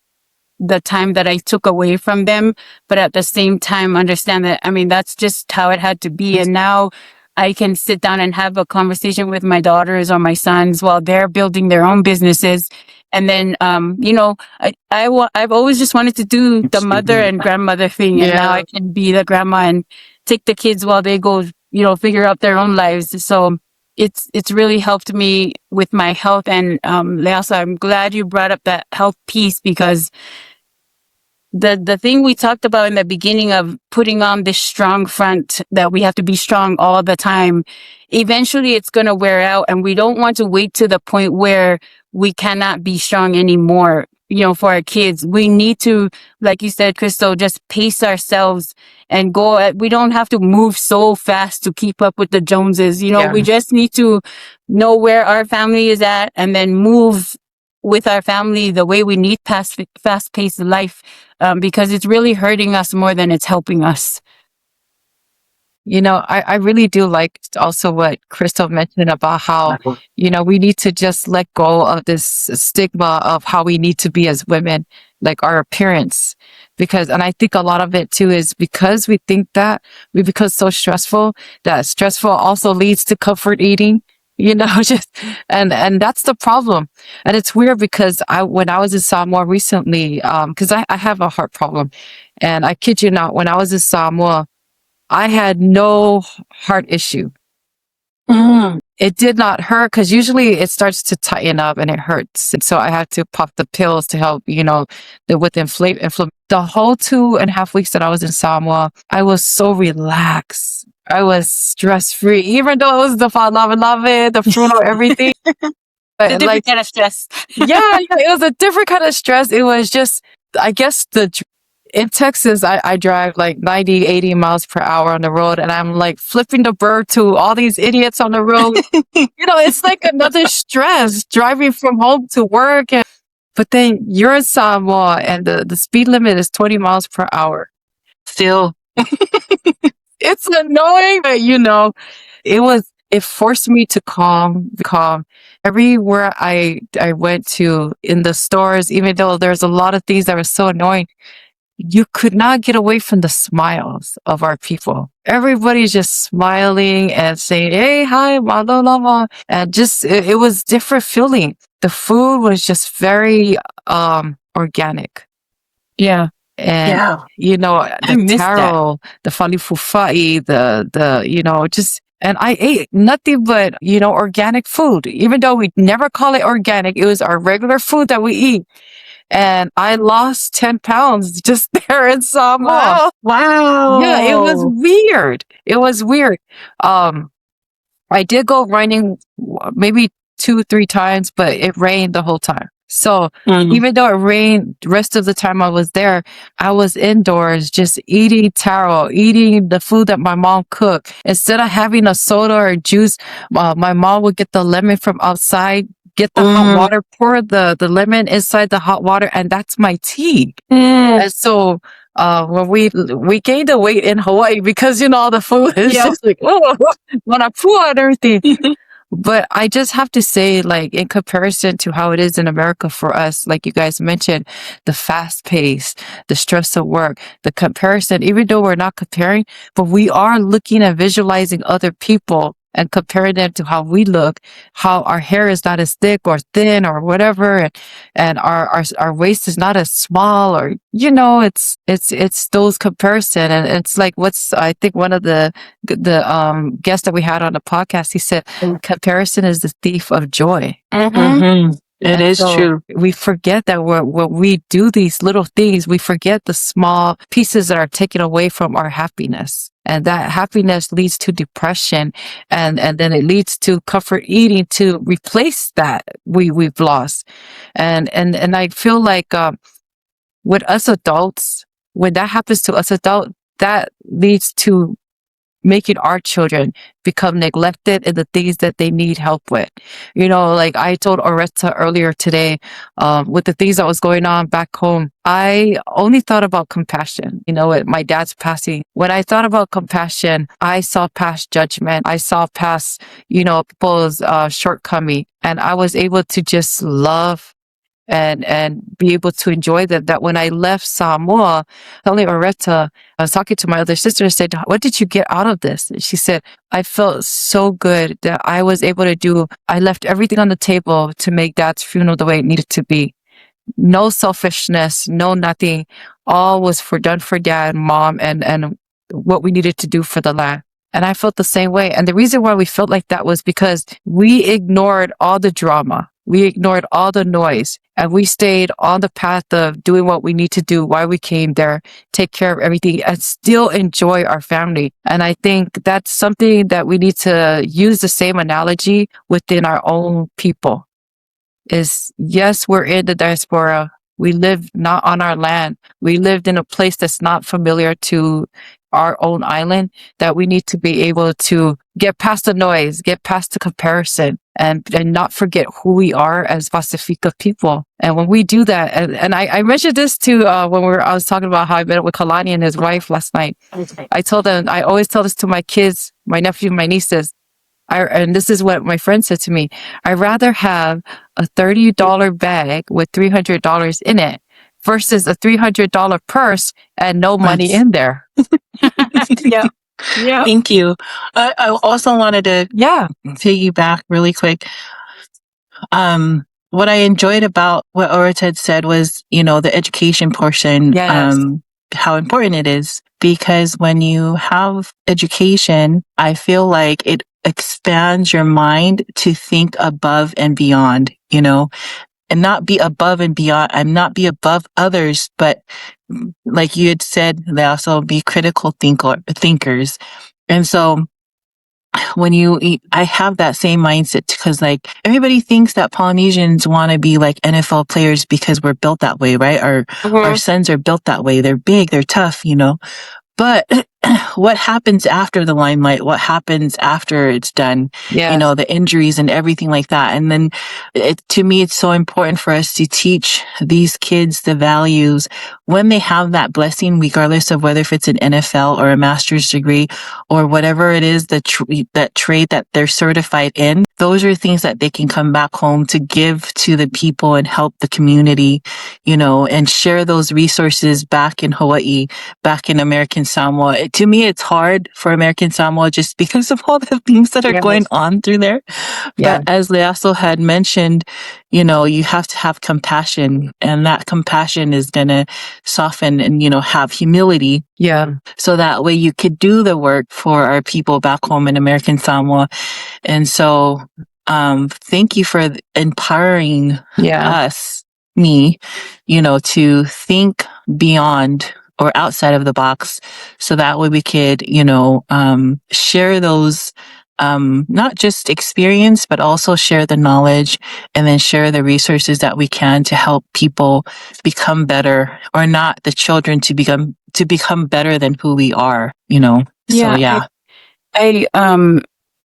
A: the time that I took away from them, but at the same time understand that, that's just how it had to be. And now I can sit down and have a conversation with my daughters or my sons while they're building their own businesses. And then, I've always just wanted to do the mother and grandmother thing. And now I can be the grandma and take the kids while they go, figure out their own lives. So it's really helped me with my health. And, Leasa, I'm glad you brought up that health piece because the thing we talked about in the beginning of putting on this strong front that we have to be strong all the time, eventually it's going to wear out and we don't want to wait to the point where we cannot be strong anymore, for our kids. We need to, like you said, Crystal, just pace ourselves and go. We don't have to move so fast to keep up with the Joneses. We just need to know where our family is at and then move with our family the way we need fast-paced life, because it's really hurting us more than it's helping us.
C: I really do like also what Crystal mentioned about how, we need to just let go of this stigma of how we need to be as women, like our appearance. And I think a lot of it too is because we think that we become so stressful, that stressful also leads to comfort eating, and that's the problem. And it's weird because when I was in Samoa recently, cause I have a heart problem, and I kid you not, when I was in Samoa, I had no heart issue. It did not hurt because usually it starts to tighten up and it hurts. And so I had to pop the pills to help, with inflammation. The whole 2.5 weeks that I was in Samoa, I was so relaxed. I was stress-free, even though it was the lava, the funeral, everything.
A: But a different kind of stress.
C: Yeah, it was a different kind of stress. It was just, I guess in Texas, I drive like 90, 80 miles per hour on the road, and I'm like flipping the bird to all these idiots on the road. It's like another stress driving from home to work. But then you're in Samoa and the speed limit is 20 miles per hour. Still, it's annoying, but it forced me to calm. Everywhere I went to in the stores, even though there's a lot of things that were so annoying, you could not get away from the smiles of our people. Everybody's just smiling and saying, hey, hi, malolama. And just, it was different feeling. The food was just very, organic.
A: Yeah.
C: And, the taro, the falifufai, and I ate nothing but, organic food. Even though we never call it organic, it was our regular food that we eat. And I lost 10 pounds just there in Samoa.
D: Wow.
C: Yeah, it was weird. I did go running maybe 2-3 times, but it rained the whole time. So even though it rained, the rest of the time I was there, I was indoors just eating taro, eating the food that my mom cooked. Instead of having a soda or juice, my mom would get the lemon from outside, get the hot water, pour the lemon inside the hot water, and that's my tea. And so when we gained the weight in Hawaii because all the food is just like manapua and everything. But I just have to say, like, in comparison to how it is in America for us, like you guys mentioned, the fast pace, the stress of work, the comparison, even though we're not comparing, but we are looking and visualizing other people and comparing them to how we look, how our hair is not as thick or thin or whatever, and our waist is not as small, or it's those comparison. And it's like, I think one of the guests that we had on the podcast, he said comparison is the thief of joy.
D: It is true.
C: We forget that when we do these little things, we forget the small pieces that are taken away from our happiness. And that happiness leads to depression, and then it leads to comfort eating to replace that we've lost. And I feel like with us adults, when that happens to us adults, that leads to making our children become neglected in the things that they need help with. Like I told Oreta earlier today, with the things that was going on back home, I only thought about compassion. With my dad's passing, when I thought about compassion, I saw past judgment. I saw past, people's shortcoming, and I was able to just love and be able to enjoy them. That when I left Samoa, telling Oreta, I was talking to my other sister and said, what did you get out of this? And she said, I felt so good that I was able to I left everything on the table to make Dad's funeral the way it needed to be. No selfishness, no nothing. All was done for Dad, Mom, and what we needed to do for the land. And I felt the same way. And the reason why we felt like that was because we ignored all the drama. We ignored all the noise, and we stayed on the path of doing what we need to do, why we came there, take care of everything, and still enjoy our family. And I think that's something that we need to use the same analogy within our own people. is, yes, we're in the diaspora. We live not on our land. We lived in a place that's not familiar to our own island, that we need to be able to get past the noise, get past the comparison, and not forget who we are as Pasifika people. And when we do that, and I mentioned this to when I was talking about how I met up with Kalani and his wife last night. I told them, I always tell this to my kids, my nephew, my nieces. And this is what my friend said to me. I'd rather have a $30 bag with $300 in it versus a $300 purse and no money in there.
A: Yeah. Yeah.
D: Thank you. I also wanted to
C: Yeah.
D: piggyback really quick. What I enjoyed about what Oreta had said was, the education portion,
C: Yes.
D: how important it is. Because when you have education, I feel like it expands your mind to think above and beyond, and not be above and beyond. I'm not be above others, but like you had said, they also be critical thinkers. And so when I have that same mindset, because like everybody thinks that Polynesians want to be like NFL players because we're built that way, right? Our sons are built that way. They're big, they're tough, But what happens after the limelight? What happens after it's done?
C: Yes.
D: The injuries and everything like that. And then to me, it's so important for us to teach these kids the values when they have that blessing, regardless of whether if it's an NFL or a master's degree or whatever it is, that trade that they're certified in. Those are things that they can come back home to give to the people and help the community, and share those resources back in Hawaii, back in American Samoa. To me, it's hard for American Samoa just because of all the things that are going on through there.
C: Yeah.
D: But as Leaso had mentioned, you have to have compassion, and that compassion is going to soften and, have humility.
C: Yeah.
D: So that way you could do the work for our people back home in American Samoa. And so, thank you for empowering me, to think beyond or outside of the box. So that way we could, share those, not just experience, but also share the knowledge and then share the resources that we can to help people become better, or not the children to become better than who we are, So, yeah.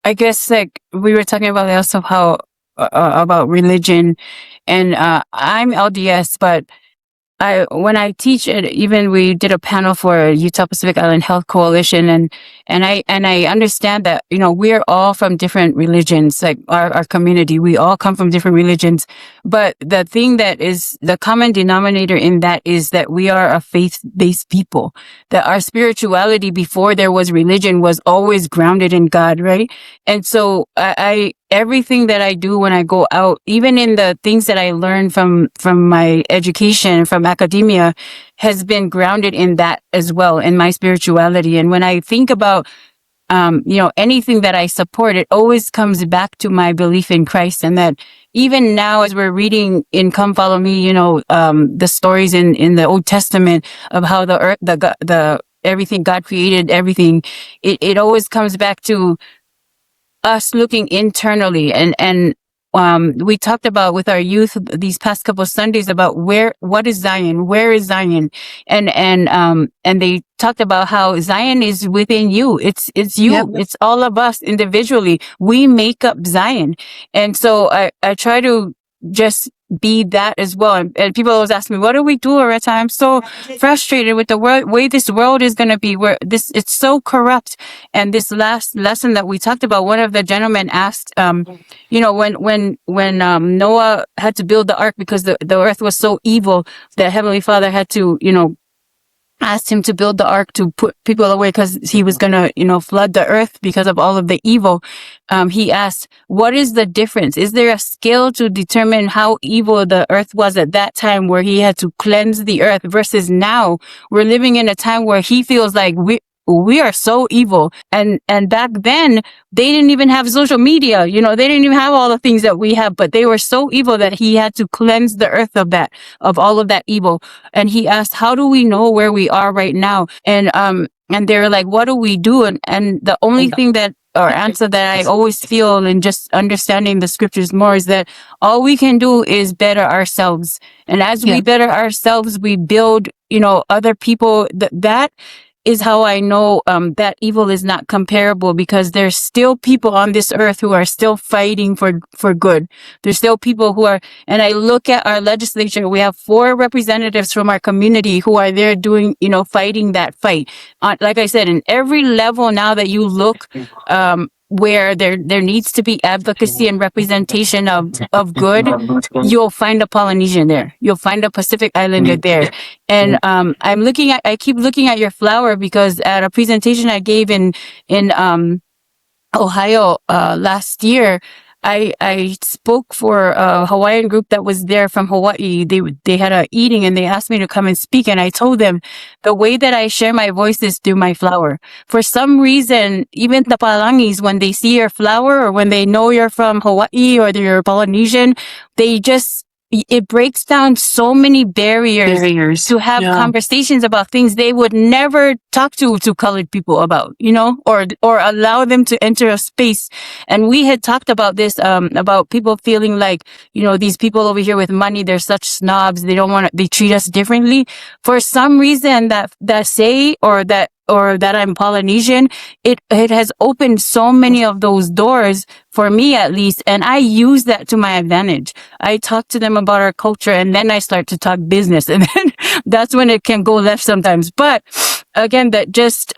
A: I guess like we were talking about also how about religion, and I'm LDS, but when I teach it, even we did a panel for Utah Pacific Island Health Coalition, and I understand that, we're all from different religions, like our community, we all come from different religions. But the thing that is the common denominator in that is that we are a faith-based people, that our spirituality before there was religion was always grounded in God, right? And so everything that I do when I go out, even in the things that I learn from my education, from academia, has been grounded in that as well, in my spirituality. And when I think about, anything that I support, it always comes back to my belief in Christ. And that even now, as we're reading in Come Follow Me, the stories in the Old Testament of how the earth, the everything God created, everything, it always comes back to us looking internally, and we talked about with our youth these past couple of Sundays about what is Zion, where is Zion, and they talked about how Zion is within you. It's you.
C: Yep.
A: It's all of us individually. We make up Zion, and so I try to just be that as well. And people always ask me, what do we do, Oreta? I'm so frustrated with the way this world is going to be, it's so corrupt. And this last lesson that we talked about, one of the gentlemen asked, when Noah had to build the ark because the earth was so evil, that Heavenly Father had to, asked him to build the ark to put people away because he was going to, flood the earth because of all of the evil. He asked, what is the difference? Is there a scale to determine how evil the earth was at that time, where he had to cleanse the earth, versus now we're living in a time where he feels like we are so evil. And back then they didn't even have social media, they didn't even have all the things that we have, but they were so evil that he had to cleanse the earth of all of that evil. And he asked, how do we know where we are right now? And they were like, what do we do? And the only thing that or answer that I always feel in just understanding the scriptures more is that all we can do is better ourselves. And as we better ourselves, we build, other people. That is how I know that evil is not comparable, because there's still people on this earth who are still fighting for good. There's still people who are, and I look at our legislature, we have 4 representatives from our community who are there doing, fighting that fight. Like I said, in every level now that you look, where there needs to be advocacy and representation of good, you'll find a Polynesian there. You'll find a Pacific Islander there. And I keep looking at your flower, because at a presentation I gave in Ohio last year, I spoke for a Hawaiian group that was there from Hawaii. They had a eating and they asked me to come and speak, and I told them the way that I share my voice is through my flower. For some reason, even the Palangis, when they see your flower or when they know you're from Hawaii or you're Polynesian, it breaks down so many barriers to have conversations about things they would never talk to colored people about, or allow them to enter a space. And we had talked about this, about people feeling like, these people over here with money, they're such snobs. They treat us differently. For some reason that I'm Polynesian, it has opened so many of those doors for me, at least. And I use that to my advantage. I talk to them about our culture, and then I start to talk business, and then that's when it can go left sometimes. But again, I just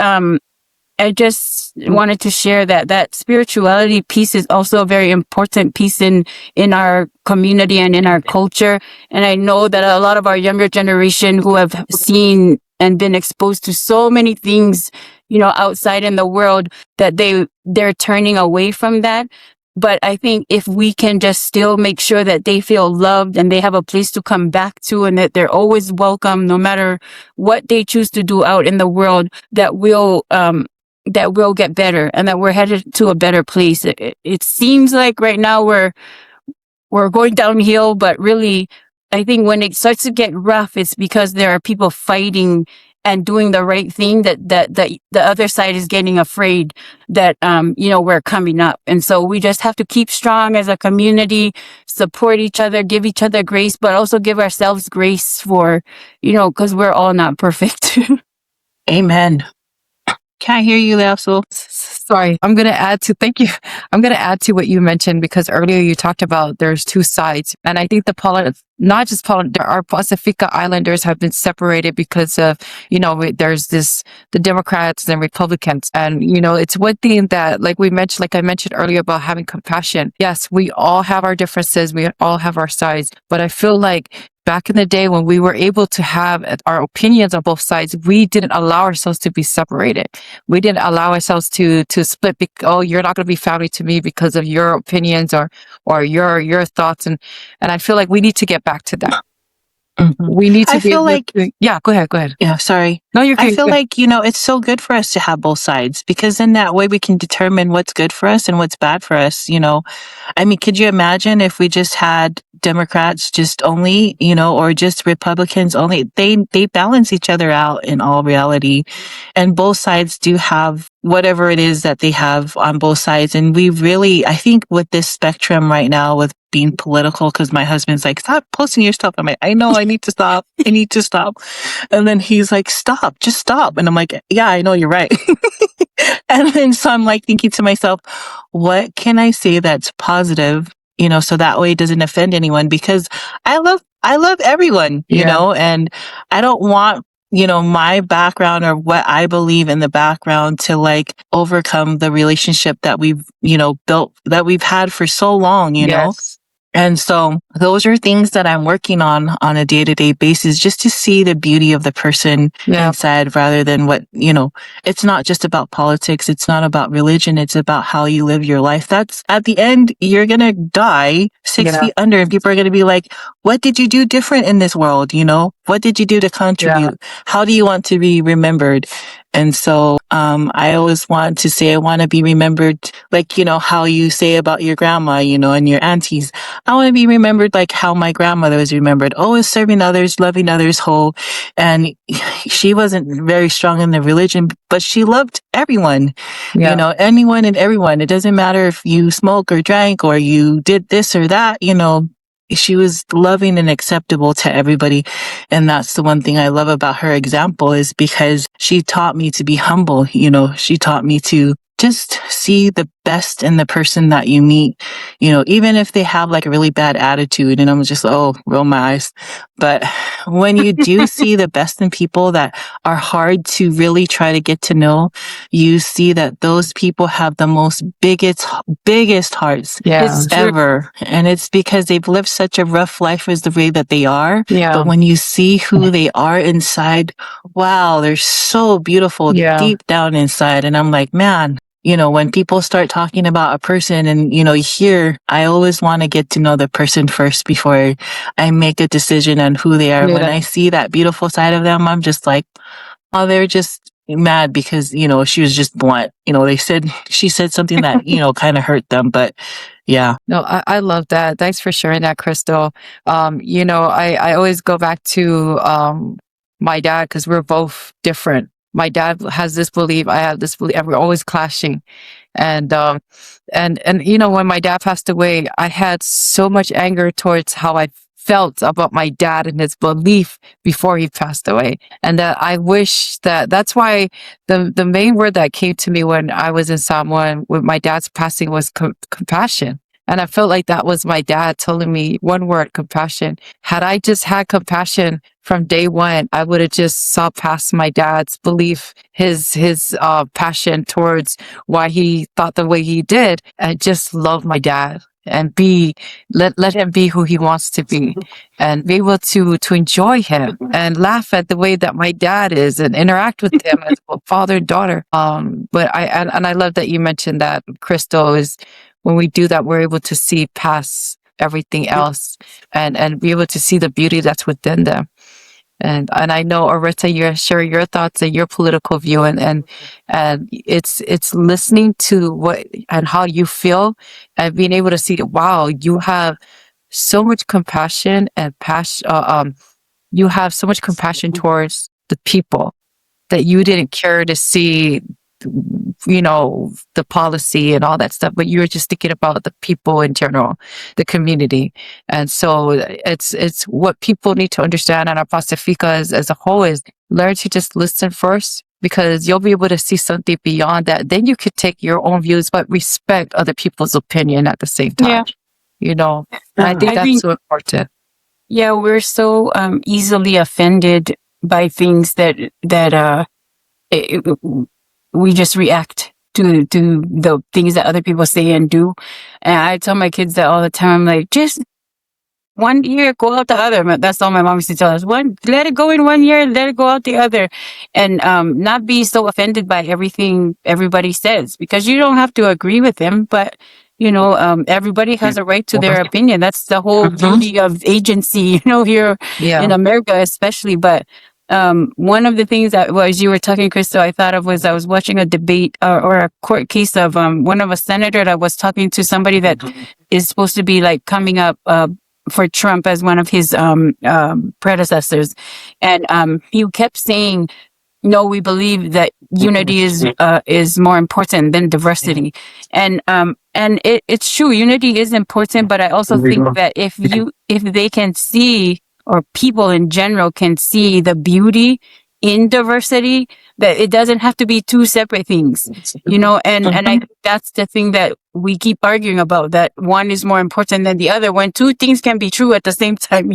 A: wanted to share that spirituality piece is also a very important piece in our community and in our culture. And I know that a lot of our younger generation who have seen and been exposed to so many things, outside in the world, that they're turning away from that. But I think if we can just still make sure that they feel loved and they have a place to come back to, and that they're always welcome, no matter what they choose to do out in the world, that we'll get better, and that we're headed to a better place. It seems like right now we're going downhill, but really, I think when it starts to get rough, it's because there are people fighting and doing the right thing, that the other side is getting afraid that, we're coming up. And so we just have to keep strong as a community, support each other, give each other grace, but also give ourselves grace for, because we're all not perfect.
D: Amen. Can't hear you, Leosul.
C: Sorry, thank you. I'm going to add to what you mentioned, because earlier you talked about there's 2 sides. And I think our Pasifika Islanders have been separated because of, there's the Democrats and Republicans. And, it's one thing that, like I mentioned earlier about having compassion. Yes, we all have our differences. We all have our sides. But I feel like back in the day when we were able to have our opinions on both sides, we didn't allow ourselves to be separated. We didn't allow ourselves to split. You're not going to be family to me because of your opinions or your thoughts. And I feel like we need to get back to that. Mm-hmm. We need to go ahead. Yeah, sorry.
D: No, you're good. I feel like, it's so good for us to have both sides, because in that way we can determine what's good for us and what's bad for us, I mean, could you imagine if we just had Democrats just only, or just Republicans only? They balance each other out in all reality. And both sides do have whatever it is that they have on both sides. And we really, I think with this spectrum right now, with being political, because my husband's like, stop posting your stuff. I'm like, I know, I need to stop. And then he's like, just stop. And I'm like, yeah, I know, you're right. And then so I'm like thinking to myself, what can I say that's positive, so that way it doesn't offend anyone? Because I love everyone, and I don't want, my background or what I believe in the background to like overcome the relationship that we've, built, that we've had for so long,
C: Yes.
D: And so those are things that I'm working on a day-to-day basis, just to see the beauty of the person inside, rather than what, it's not just about politics. It's not about religion. It's about how you live your life. That's at the end, you're going to die 6 feet under, and people are going to be like, what did you do different in this world? What did you do to contribute? How do you want to be remembered? And so, I always want to say, I want to be remembered, like, how you say about your grandma, and your aunties. I want to be remembered like how my grandmother was remembered, always serving others, loving others whole. And she wasn't very strong in the religion, but she loved everyone, anyone and everyone. It doesn't matter if you smoke or drank or you did this or that, she was loving and acceptable to everybody. And that's the one thing I love about her example, is because she taught me to be humble. She taught me to just see the best in the person that you meet, even if they have like a really bad attitude, and I'm just, roll my eyes. But when you do see the best in people that are hard to really try to get to know, you see that those people have the most biggest hearts
A: It's true.
D: ever. And it's because they've lived such a rough life as the way that they are.
C: Yeah.
D: But when you see who they are inside, wow, they're so beautiful deep down inside. And I'm like, man, when people start talking about a person and, here, I always want to get to know the person first before I make a decision on who they are.
C: Yeah.
D: When I see that beautiful side of them, I'm just like, oh, they're just mad because, she was just blunt. She said something that, kind of hurt them, but yeah.
C: No, I love that. Thanks for sharing that, Crystal. I always go back to, my dad, because we're both different. My dad has this belief, I have this belief, and we're always clashing. And when my dad passed away, I had so much anger towards how I felt about my dad and his belief before he passed away. And that I wish that's why the main word that came to me when I was in Samoa with my dad's passing was compassion. And I felt like that was my dad telling me one word, compassion. Had I just had compassion from day one, I would have just saw past my dad's belief, his passion towards why he thought the way he did, and just love my dad and let him be who he wants to be, and be able to enjoy him and laugh at the way that my dad is and interact with him as a father and daughter. But I love that you mentioned that, Crystal, is when we do that, we're able to see past everything else and be able to see the beauty that's within them. And I know, Oreta, you're sharing your thoughts and your political view, and it's listening to what and how you feel, and being able to see, wow, you have so much compassion and passion. You have so much compassion towards the people that you didn't care to see, the policy and all that stuff, but you were just thinking about the people in general, the community. And so it's what people need to understand, and our Pasifika as a whole, is learn to just listen first, because you'll be able to see something beyond that. Then you could take your own views, but respect other people's opinion at the same time. And I think that's so important.
A: Yeah, we're so easily offended by things that we just react to the things that other people say and do. And I tell my kids that all the time. I'm like, just one ear, go out the other. That's all my mom used to tell us. Let it go in one ear, let it go out the other. And not be so offended by everything everybody says, because you don't have to agree with them, but everybody has a right to their opinion. That's the whole beauty of agency, here in America, especially. But one of the things that, as you were talking, Crystal, I thought of was I was watching a debate or a court case of one of a senator that was talking to somebody that is supposed to be like coming up for Trump as one of his predecessors, and he kept saying, no, we believe that unity is more important than diversity, and it's true, unity is important, but I also think that if they can see, or people in general can see, the beauty in diversity, that it doesn't have to be two separate things, and I think that's the thing that we keep arguing about, that one is more important than the other, when two things can be true at the same time,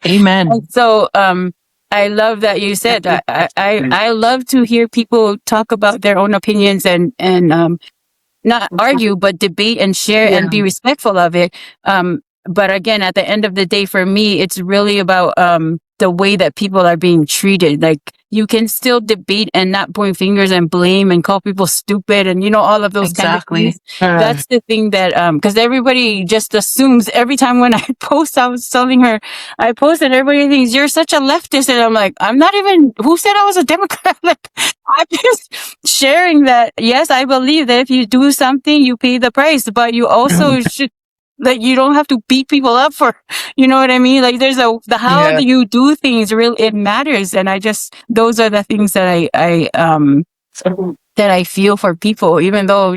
D: Amen.
A: And so I love that you said that. I love to hear people talk about their own opinions and not argue, but debate and share and be respectful of it. But again, at the end of the day, for me, it's really about the way that people are being treated. Like, you can still debate and not point fingers and blame and call people stupid and, all of those kind of
D: Exactly.
A: things. That's the thing that, because everybody just assumes every time when I post, I was telling her, I posted, everybody thinks you're such a leftist. And I'm like, I'm not even, who said I was a Democrat? Like, I'm just sharing that, yes, I believe that if you do something, you pay the price, but you also should, like, you don't have to beat people up for, you know what I mean? Like, there's the how
C: Yeah.
A: do you do things really, it matters. And those are the things that that I feel for people, even though,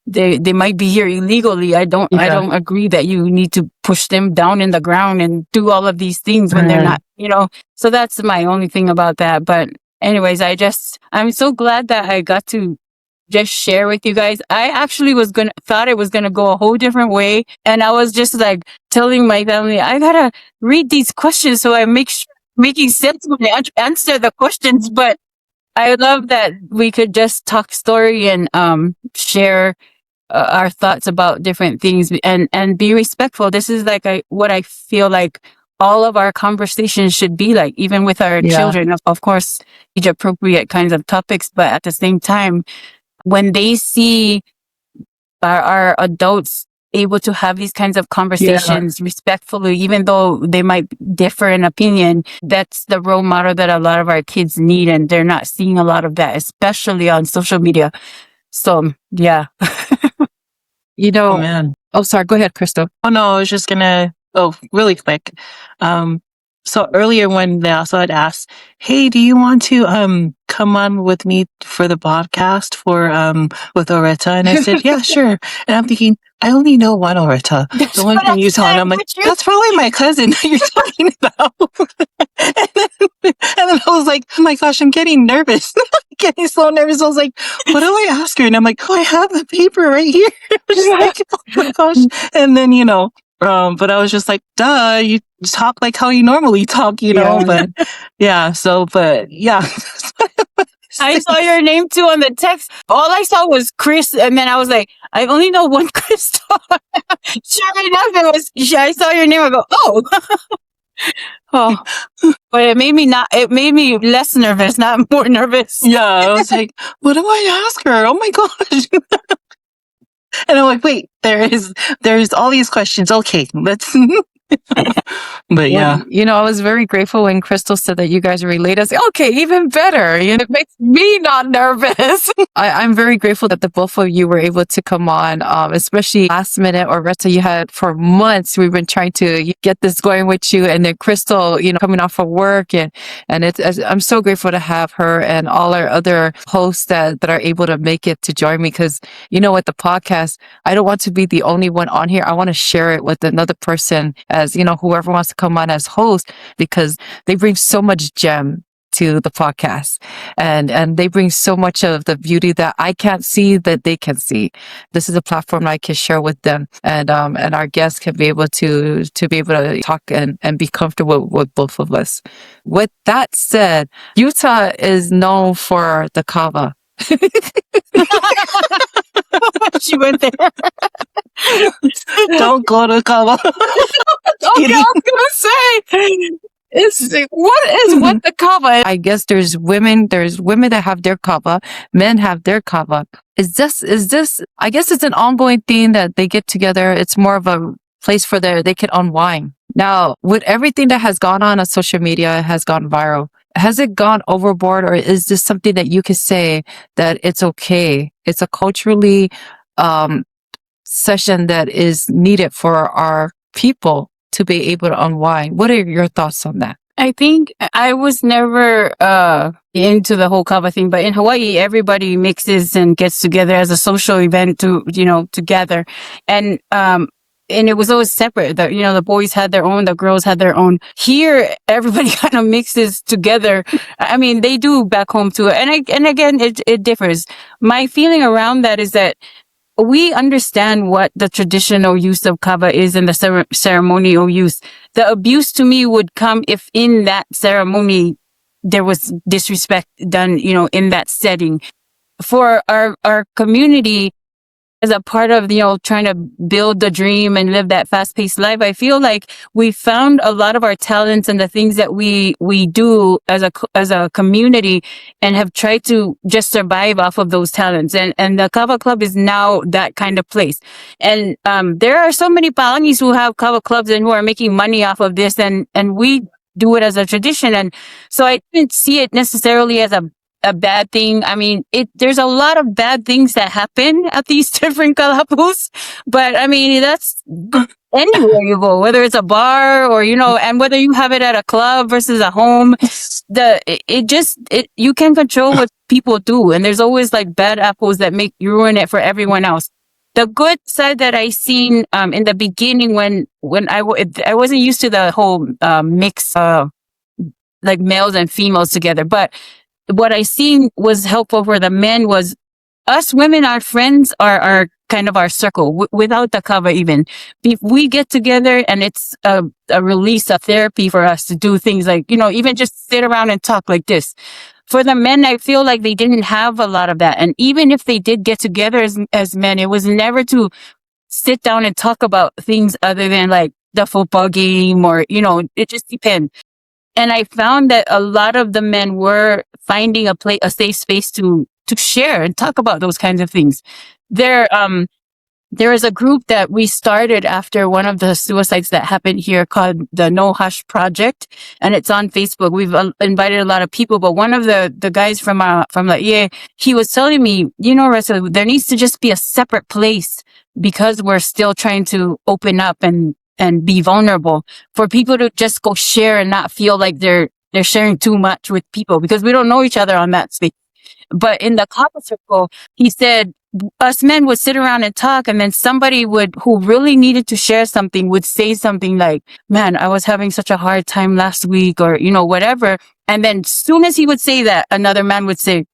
A: they might be here illegally. I don't agree that you need to push them down in the ground and do all of these things when they're not, so that's my only thing about that. But anyways, I'm so glad that I got to just share with you guys. I actually thought it was gonna go a whole different way. And I was just like telling my family, I gotta read these questions so I make sure making sense when I answer the questions. But I love that we could just talk story and share our thoughts about different things and be respectful. This is like what I feel like all of our conversations should be like, even with our children. Of course, age appropriate kinds of topics, but at the same time, when they see our adults able to have these kinds of conversations respectfully, even though they might differ in opinion, that's the role model that a lot of our kids need. And they're not seeing a lot of that, especially on social media. So, yeah.
D: Oh, man.
C: Oh, sorry. Go ahead, Crystal.
D: Oh, no, I was just really quick. So earlier when they also had asked, hey, do you want to come on with me for the podcast with Oreta? And I said, yeah, sure. And I'm thinking, I only know one Oreta, the one from Utah. And I'm like, that's probably my cousin that you're talking about. and then I was like, oh my gosh, I'm getting nervous. Getting so nervous. I was like, what do I ask her? And I'm like, oh, I have the paper right here. I was just like, oh my gosh. And then, but I was just like, duh, you talk like how you normally talk, but yeah.
A: I saw your name too on the text. All I saw was Chris, and then I was like, I only know one Crystal. Sure enough, I saw your name. I go, oh. Oh, but it made me less nervous, not more nervous.
D: Yeah, I was like, what do I ask her? Oh my gosh. And I'm like, wait, there's all these questions. Okay, let's. But yeah.
C: I was very grateful when Crystal said that you guys are related. I was like, okay, even better. It makes me not nervous. I'm very grateful that the both of you were able to come on, especially last minute. Oreta, you had for months, we've been trying to get this going with you. And then Crystal, coming off of work. And I'm so grateful to have her and all our other hosts that are able to make it to join me. Because, with the podcast, I don't want to be the only one on here. I want to share it with another person as, whoever wants to come on as host, because they bring so much gem to the podcast and they bring so much of the beauty that I can't see that they can see. This is a platform I can share with them and our guests can be able to talk and be comfortable with both of us. With that said, Utah is known for the Kava.
A: She went there.
D: Don't go to Kava.
C: Okay, I was gonna say, what is what the Kava? I guess there's women that have their Kava, men have their Kava. Is this, I guess it's an ongoing thing that they get together. It's more of a place they can unwind. Now, with everything that has gone on social media, has gone viral. Has it gone overboard, or is this something that you could say that it's okay? It's a culturally session that is needed for our people to be able to unwind. What are your thoughts on that?
A: I think I was never into the whole Kava thing, but in Hawaii, everybody mixes and gets together as a social event to gather, and it was always separate. The boys had their own, the girls had their own. Here, everybody kind of mixes together. I mean, they do back home too, and again, it differs. My feeling around that is that we understand what the traditional use of Kava is and the ceremonial use. The abuse to me would come if in that ceremony there was disrespect done, in that setting. For our community, as a part of, trying to build the dream and live that fast-paced life, I feel like we found a lot of our talents and the things that we do as a community, and have tried to just survive off of those talents. And the Kava Club is now that kind of place. And there are so many Palangis who have Kava clubs and who are making money off of this, and we do it as a tradition. And so I didn't see it necessarily as a bad thing. I mean, there's a lot of bad things that happen at these different kalapus, but I mean, that's anywhere you go, whether it's a bar or, and whether you have it at a club versus a home, you can control what people do. And there's always like bad apples that ruin it for everyone else. The good side that I seen, in the beginning when I wasn't used to the whole, mix, like males and females together, but what I seen was helpful for the men was us women, our friends are kind of our circle without the cover even. If we get together and it's a release, a therapy for us to do things like, even just sit around and talk like this. For the men, I feel like they didn't have a lot of that. And even if they did get together as men, it was never to sit down and talk about things other than like the football game or, it just depends. And I found that a lot of the men were finding a safe space to share and talk about those kinds of things. There is a group that we started after one of the suicides that happened here called the No Hush Project, and it's on Facebook. We've invited a lot of people, but one of the guys from La IE, he was telling me, Ressa, there needs to just be a separate place because we're still trying to open up and be vulnerable for people to just go share and not feel like they're sharing too much with people because we don't know each other on that space. But in the Kava circle, he said us men would sit around and talk, and then somebody who really needed to share something would say something like, man, I was having such a hard time last week, or, whatever. And then as soon as he would say that, another man would say,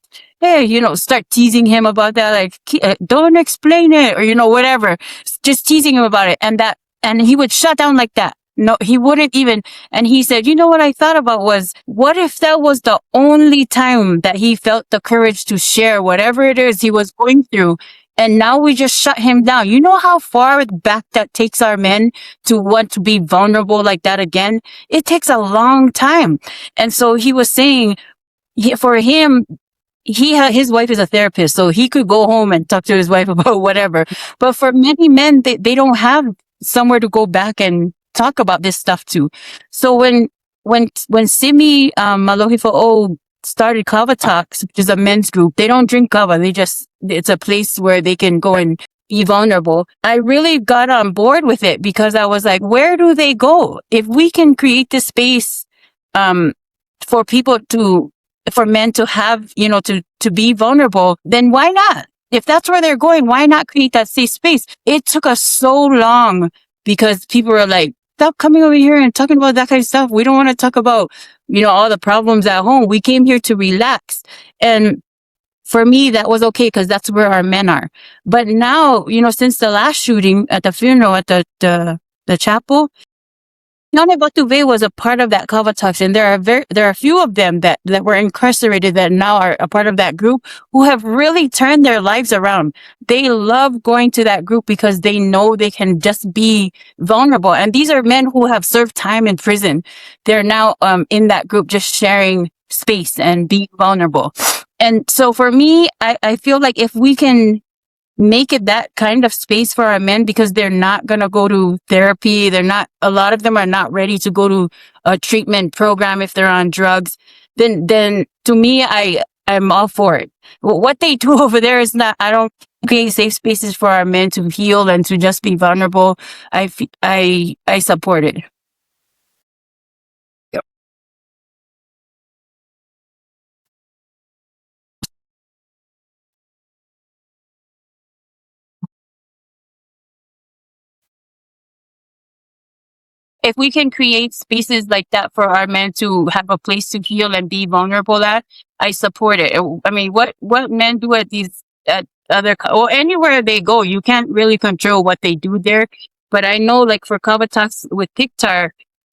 A: hey, start teasing him about that. Like, don't explain it, or, whatever, just teasing him about it. And he would shut down like that. No, he wouldn't even. And he said, what I thought about was, what if that was the only time that he felt the courage to share whatever it is he was going through? And now we just shut him down. You know how far back that takes our men to want to be vulnerable like that again? It takes a long time. And so he was saying, for him, his wife is a therapist, so he could go home and talk to his wife about whatever. But for many men, they don't have somewhere to go back and talk about this stuff too. So when Simi Malohifo'o started Kava Talks, which is a men's group, they don't drink kava. It's a place where they can go and be vulnerable. I really got on board with it because I was like, where do they go? If we can create this space for men to have, to be vulnerable, then why not? If that's where they're going, why not create that safe space? It took us so long because people were like, stop coming over here and talking about that kind of stuff. We don't want to talk about, all the problems at home. We came here to relax. And for me, that was okay because that's where our men are. But now, since the last shooting at the funeral at the chapel, Nane Batuve was a part of that Kava Talks, and there are a few of them that were incarcerated that now are a part of that group who have really turned their lives around. They love going to that group because they know they can just be vulnerable. And these are men who have served time in prison. They're now in that group just sharing space and being vulnerable. And so for me, I feel like if we can make it that kind of space for our men, because they're not going to go to therapy. A lot of them are not ready to go to a treatment program if they're on drugs. Then to me, I'm all for it. What they do over there is not, I don't create safe spaces for our men to heal and to just be vulnerable. I support it. If we can create spaces like that for our men to have a place to heal and be vulnerable at, I support it. I mean, what men do at or anywhere they go, you can't really control what they do there. But I know, like for Kava Talks with Piktar,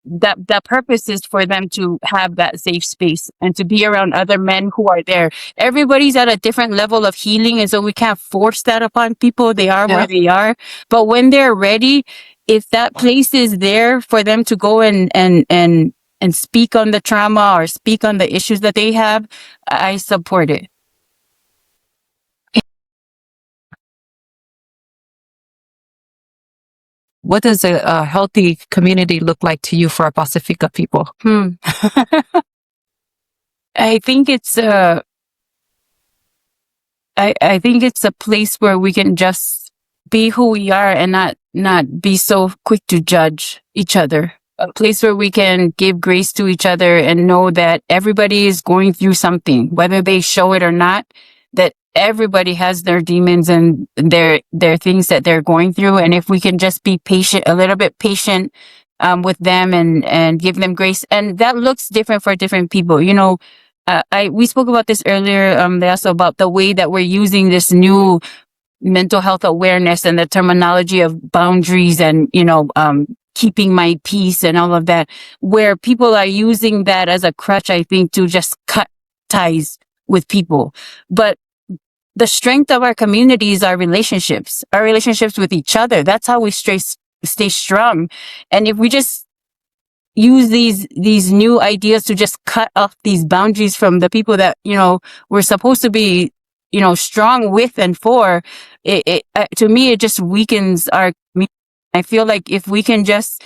A: that purpose is for them to have that safe space and to be around other men who are there. Everybody's at a different level of healing, and so we can't force that upon people. They are where they are. But when they're ready, if that place is there for them to go and speak on the trauma or speak on the issues that they have, I support it.
C: What does a healthy community look like to you for our Pasifika people?
A: I think it's I think it's a place where we can just be who we are and not be so quick to judge each other. A place where we can give grace to each other and know that everybody is going through something, whether they show it or not, that everybody has their demons and their things that they're going through. And if we can just be patient, a little bit patient with them and give them grace. And that looks different for different people. You know, we spoke about this earlier, also about the way that we're using this new mental health awareness and the terminology of boundaries and, you know, keeping my peace and all of that, where people are using that as a crutch, I think, to just cut ties with people. But the strength of our community is our relationships with each other. That's how we stay strong. And if we just use these new ideas to just cut off these boundaries from the people that, you know, we're supposed to be, you know, strong with and for, to me, it just weakens our community. I feel like if we can just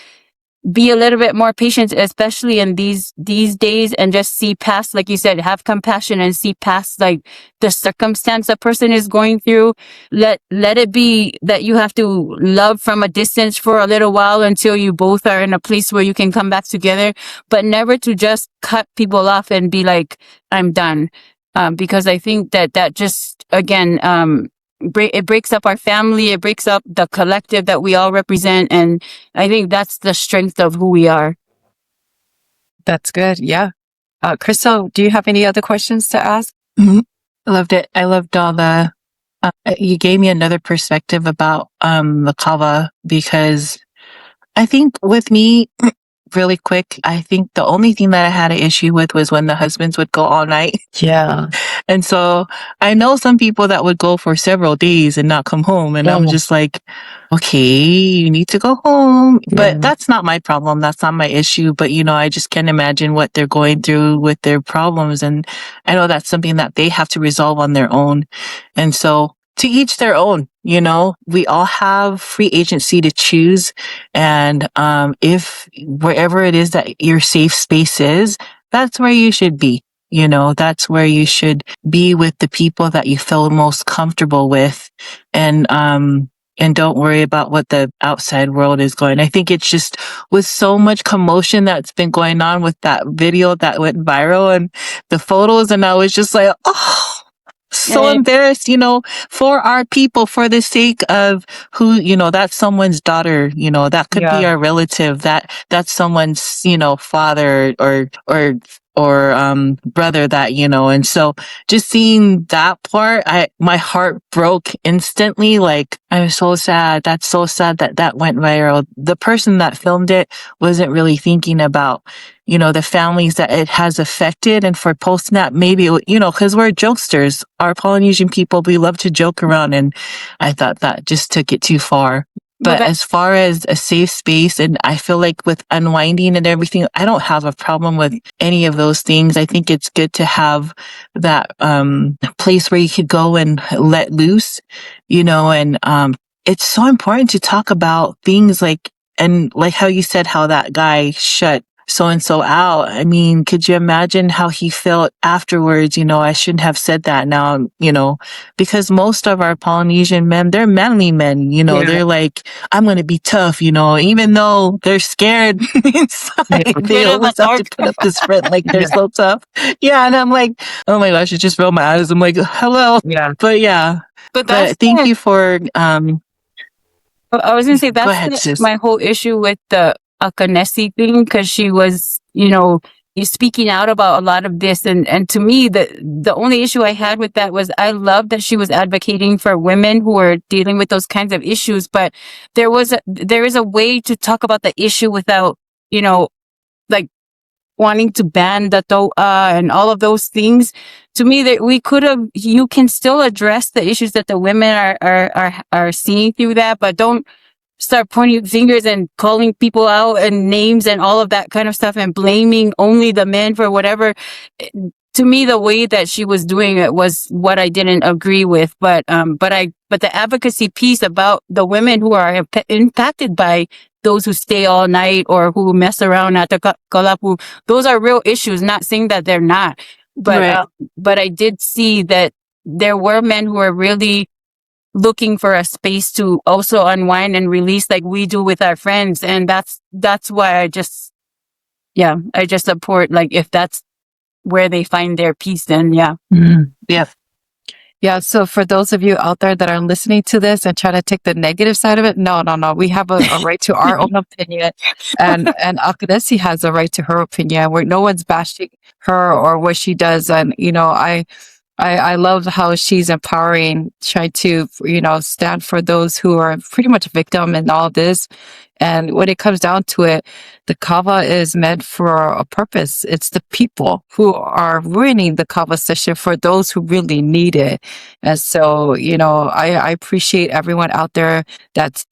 A: be a little bit more patient, especially in these days, and just see past, like you said, have compassion and see past like the circumstance a person is going through. Let it be that you have to love from a distance for a little while until you both are in a place where you can come back together, but never to just cut people off and be like, I'm done. Because I think that just, again, it breaks up our family. It breaks up the collective that we all represent. And I think that's the strength of who we are.
C: That's good. Yeah. Crystal, do you have any other questions to ask?
D: I loved it. I loved all the, you gave me another perspective about, the Kava, because I think with me, really quick, I think the only thing that I had an issue with was when the husbands would go all night.
C: Yeah.
D: And so I know some people that would go for several days and not come home. And I'm just like, okay, you need to go home. But that's not my problem. That's not my issue. But, you know, I just can't imagine what they're going through with their problems. And I know that's something that they have to resolve on their own. And so to each their own, you know, we all have free agency to choose. And if wherever it is that your safe space is, that's where you should be. You know, that's where you should be with the people that you feel most comfortable with. And don't worry about what the outside world is going. I think it's just with so much commotion that's been going on with that video that went viral and the photos. And I was just like, oh, so embarrassed, you know, for our people, for the sake of who, you know, that's someone's daughter, you know, that could be our relative, that's someone's, you know, father or brother that, you know, and so just seeing that part, my heart broke instantly. Like, I'm so sad. That's so sad that went viral. The person that filmed it wasn't really thinking about, you know, the families that it has affected. And for posting that, maybe, you know, cause we're jokesters, our Polynesian people, we love to joke around. And I thought that just took it too far. But as far as a safe space, and I feel like with unwinding and everything, I don't have a problem with any of those things. I think it's good to have that place where you could go and let loose, you know, and it's so important to talk about things like, and like how you said how that guy shut so-and-so out. I mean, could you imagine how he felt afterwards? You know, I shouldn't have said that now, you know, because most of our Polynesian men, they're manly men, you know, they're like, I'm going to be tough, you know, even though they're scared inside, they always have to put up this front like they're so tough. Yeah. And I'm like, oh my gosh, it just rolled my eyes. I'm like, hello. Yeah. But thank you for, I
A: was going to say, that's my whole issue with the Akanesi thing, because she was, you know, speaking out about a lot of this. And to me, the only issue I had with that was I love that she was advocating for women who are dealing with those kinds of issues. But there is a way to talk about the issue without, you know, like wanting to ban the to'a and all of those things. To me, that you can still address the issues that the women are seeing through that, but don't start pointing fingers and calling people out and names and all of that kind of stuff and blaming only the men for whatever. To me, the way that she was doing it was what I didn't agree with. But the advocacy piece about the women who are impacted by those who stay all night or who mess around at the kalapu, those are real issues. Not saying that they're not, but but I did see that there were men who are really looking for a space to also unwind and release like we do with our friends. And that's why I just support, like, if that's where they find their peace, then yeah.
C: Yeah. So for those of you out there that are listening to this and try to take the negative side of it, no. We have a right to our own opinion, and Akadesi has a right to her opinion, where no one's bashing her or what she does. And, I love how she's empowering, trying to, stand for those who are pretty much victim in all this. And when it comes down to it, the Kava is meant for a purpose. It's the people who are ruining the Kava session for those who really need it. And so, I appreciate everyone out there that's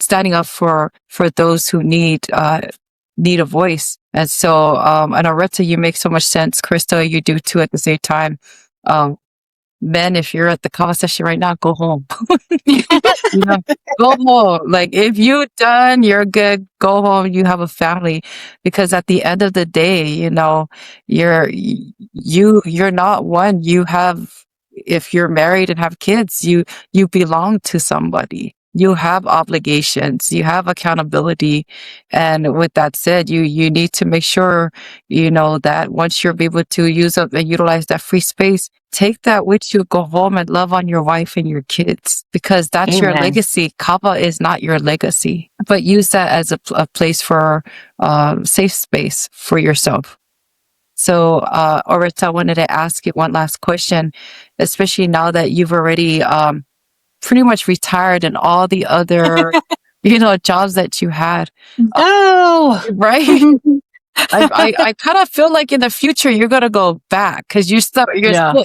C: standing up for those who need a voice. And so, and Oreta, you make so much sense. Krista, you do too at the same time. Men, if you're at the Kava session right now, go home. Go home. Like, if you're done, you're good. Go home. You have a family, because at the end of the day, you're not one. You have, if you're married and have kids, you belong to somebody. You have obligations, you have accountability. And with that said, you need to make sure, that once you're able to use up and utilize that free space, take that with you, go home and love on your wife and your kids, because that's your legacy. Kava is not your legacy, but use that as a place for safe space for yourself. So, Oreta, I wanted to ask you one last question, especially now that you've already pretty much retired and all the other, jobs that you had.
D: Oh,
C: right. I kind of feel like in the future you're gonna go back, because you're still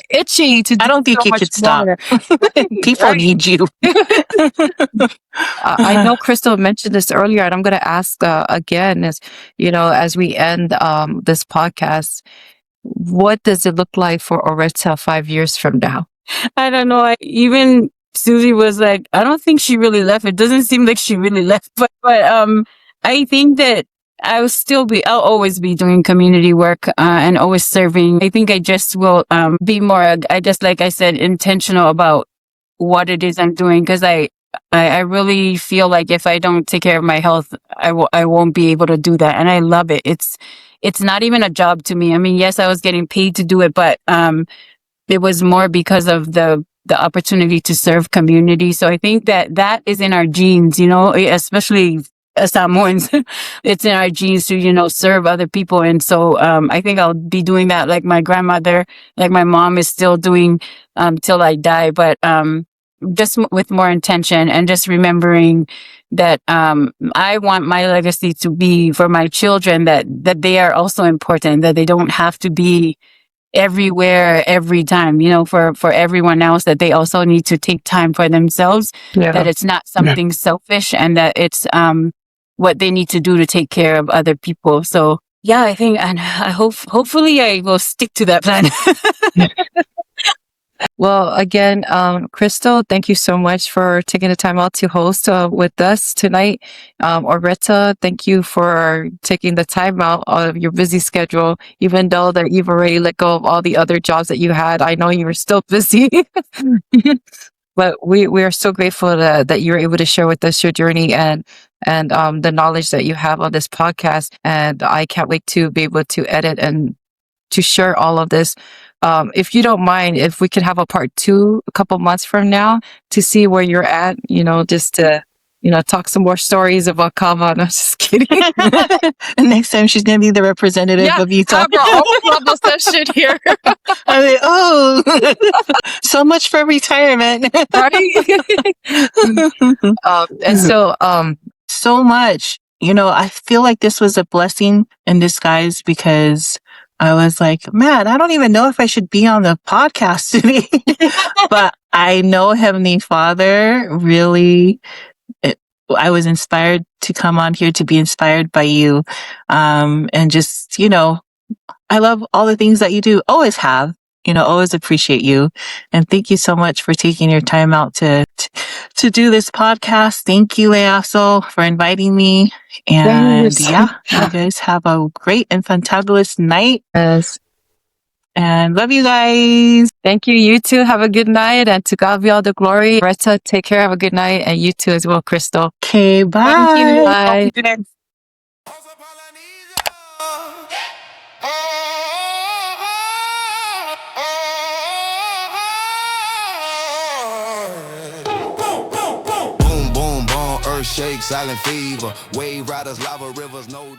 C: itching to.
D: I don't think you could stop. People need you.
C: I know Crystal mentioned this earlier, and I'm gonna ask again, as we end this podcast, what does it look like for Oreta 5 years from now?
A: I don't know. Even Susie was like, I don't think she really left. It doesn't seem like she really left, but I think that I'll always be doing community work and always serving. I think I just will be more, like I said, intentional about what it is I'm doing, because I really feel like if I don't take care of my health, I won't be able to do that. And I love it. It's not even a job to me. I mean, yes, I was getting paid to do it, but it was more because of the opportunity to serve community. So I think that is in our genes, especially as Samoans. It's in our genes to, serve other people. And so I think I'll be doing that like my grandmother, like my mom is still doing till I die, but just with more intention, and just remembering that I want my legacy to be for my children, that they are also important, that they don't have to be everywhere every time, for everyone else, that they also need to take time for themselves, that it's not something selfish, and that it's what they need to do to take care of other people. So yeah, I think, and I hopefully I will stick to that plan.
C: Well, again, Crystal, thank you so much for taking the time out to host with us tonight. Oreta, thank you for taking the time out of your busy schedule, even though that you've already let go of all the other jobs that you had. I know you were still busy, but we are so grateful that you're able to share with us your journey and the knowledge that you have on this podcast. And I can't wait to be able to edit and to share all of this. If you don't mind, if we could have a part 2 a couple months from now to see where you're at, just to, talk some more stories about Kava. No, just kidding.
D: Next time she's going to be the representative of Utah.
C: Have our own level session here.
D: I mean, so much for retirement.
C: Right? And so,
D: so much. I feel like this was a blessing in disguise because I was like, man, I don't even know if I should be on the podcast today. But I know Heavenly Father really, I was inspired to come on here to be inspired by you. And just, I love all the things that you do, always have, always appreciate you. And thank you so much for taking your time out to do this podcast. Thank you, Leaso, for inviting me. And yeah, you guys have a great and fantabulous night.
C: Yes.
D: And love you guys.
C: Thank you. You too. Have a good night. And to God be all the glory. Oreta, take care. Have a good night. And you too as well, Crystal.
D: Okay, bye.
C: Thank you. Bye.
B: Boom, boom, boom, earth shake, silent fever. Wave riders, lava rivers, no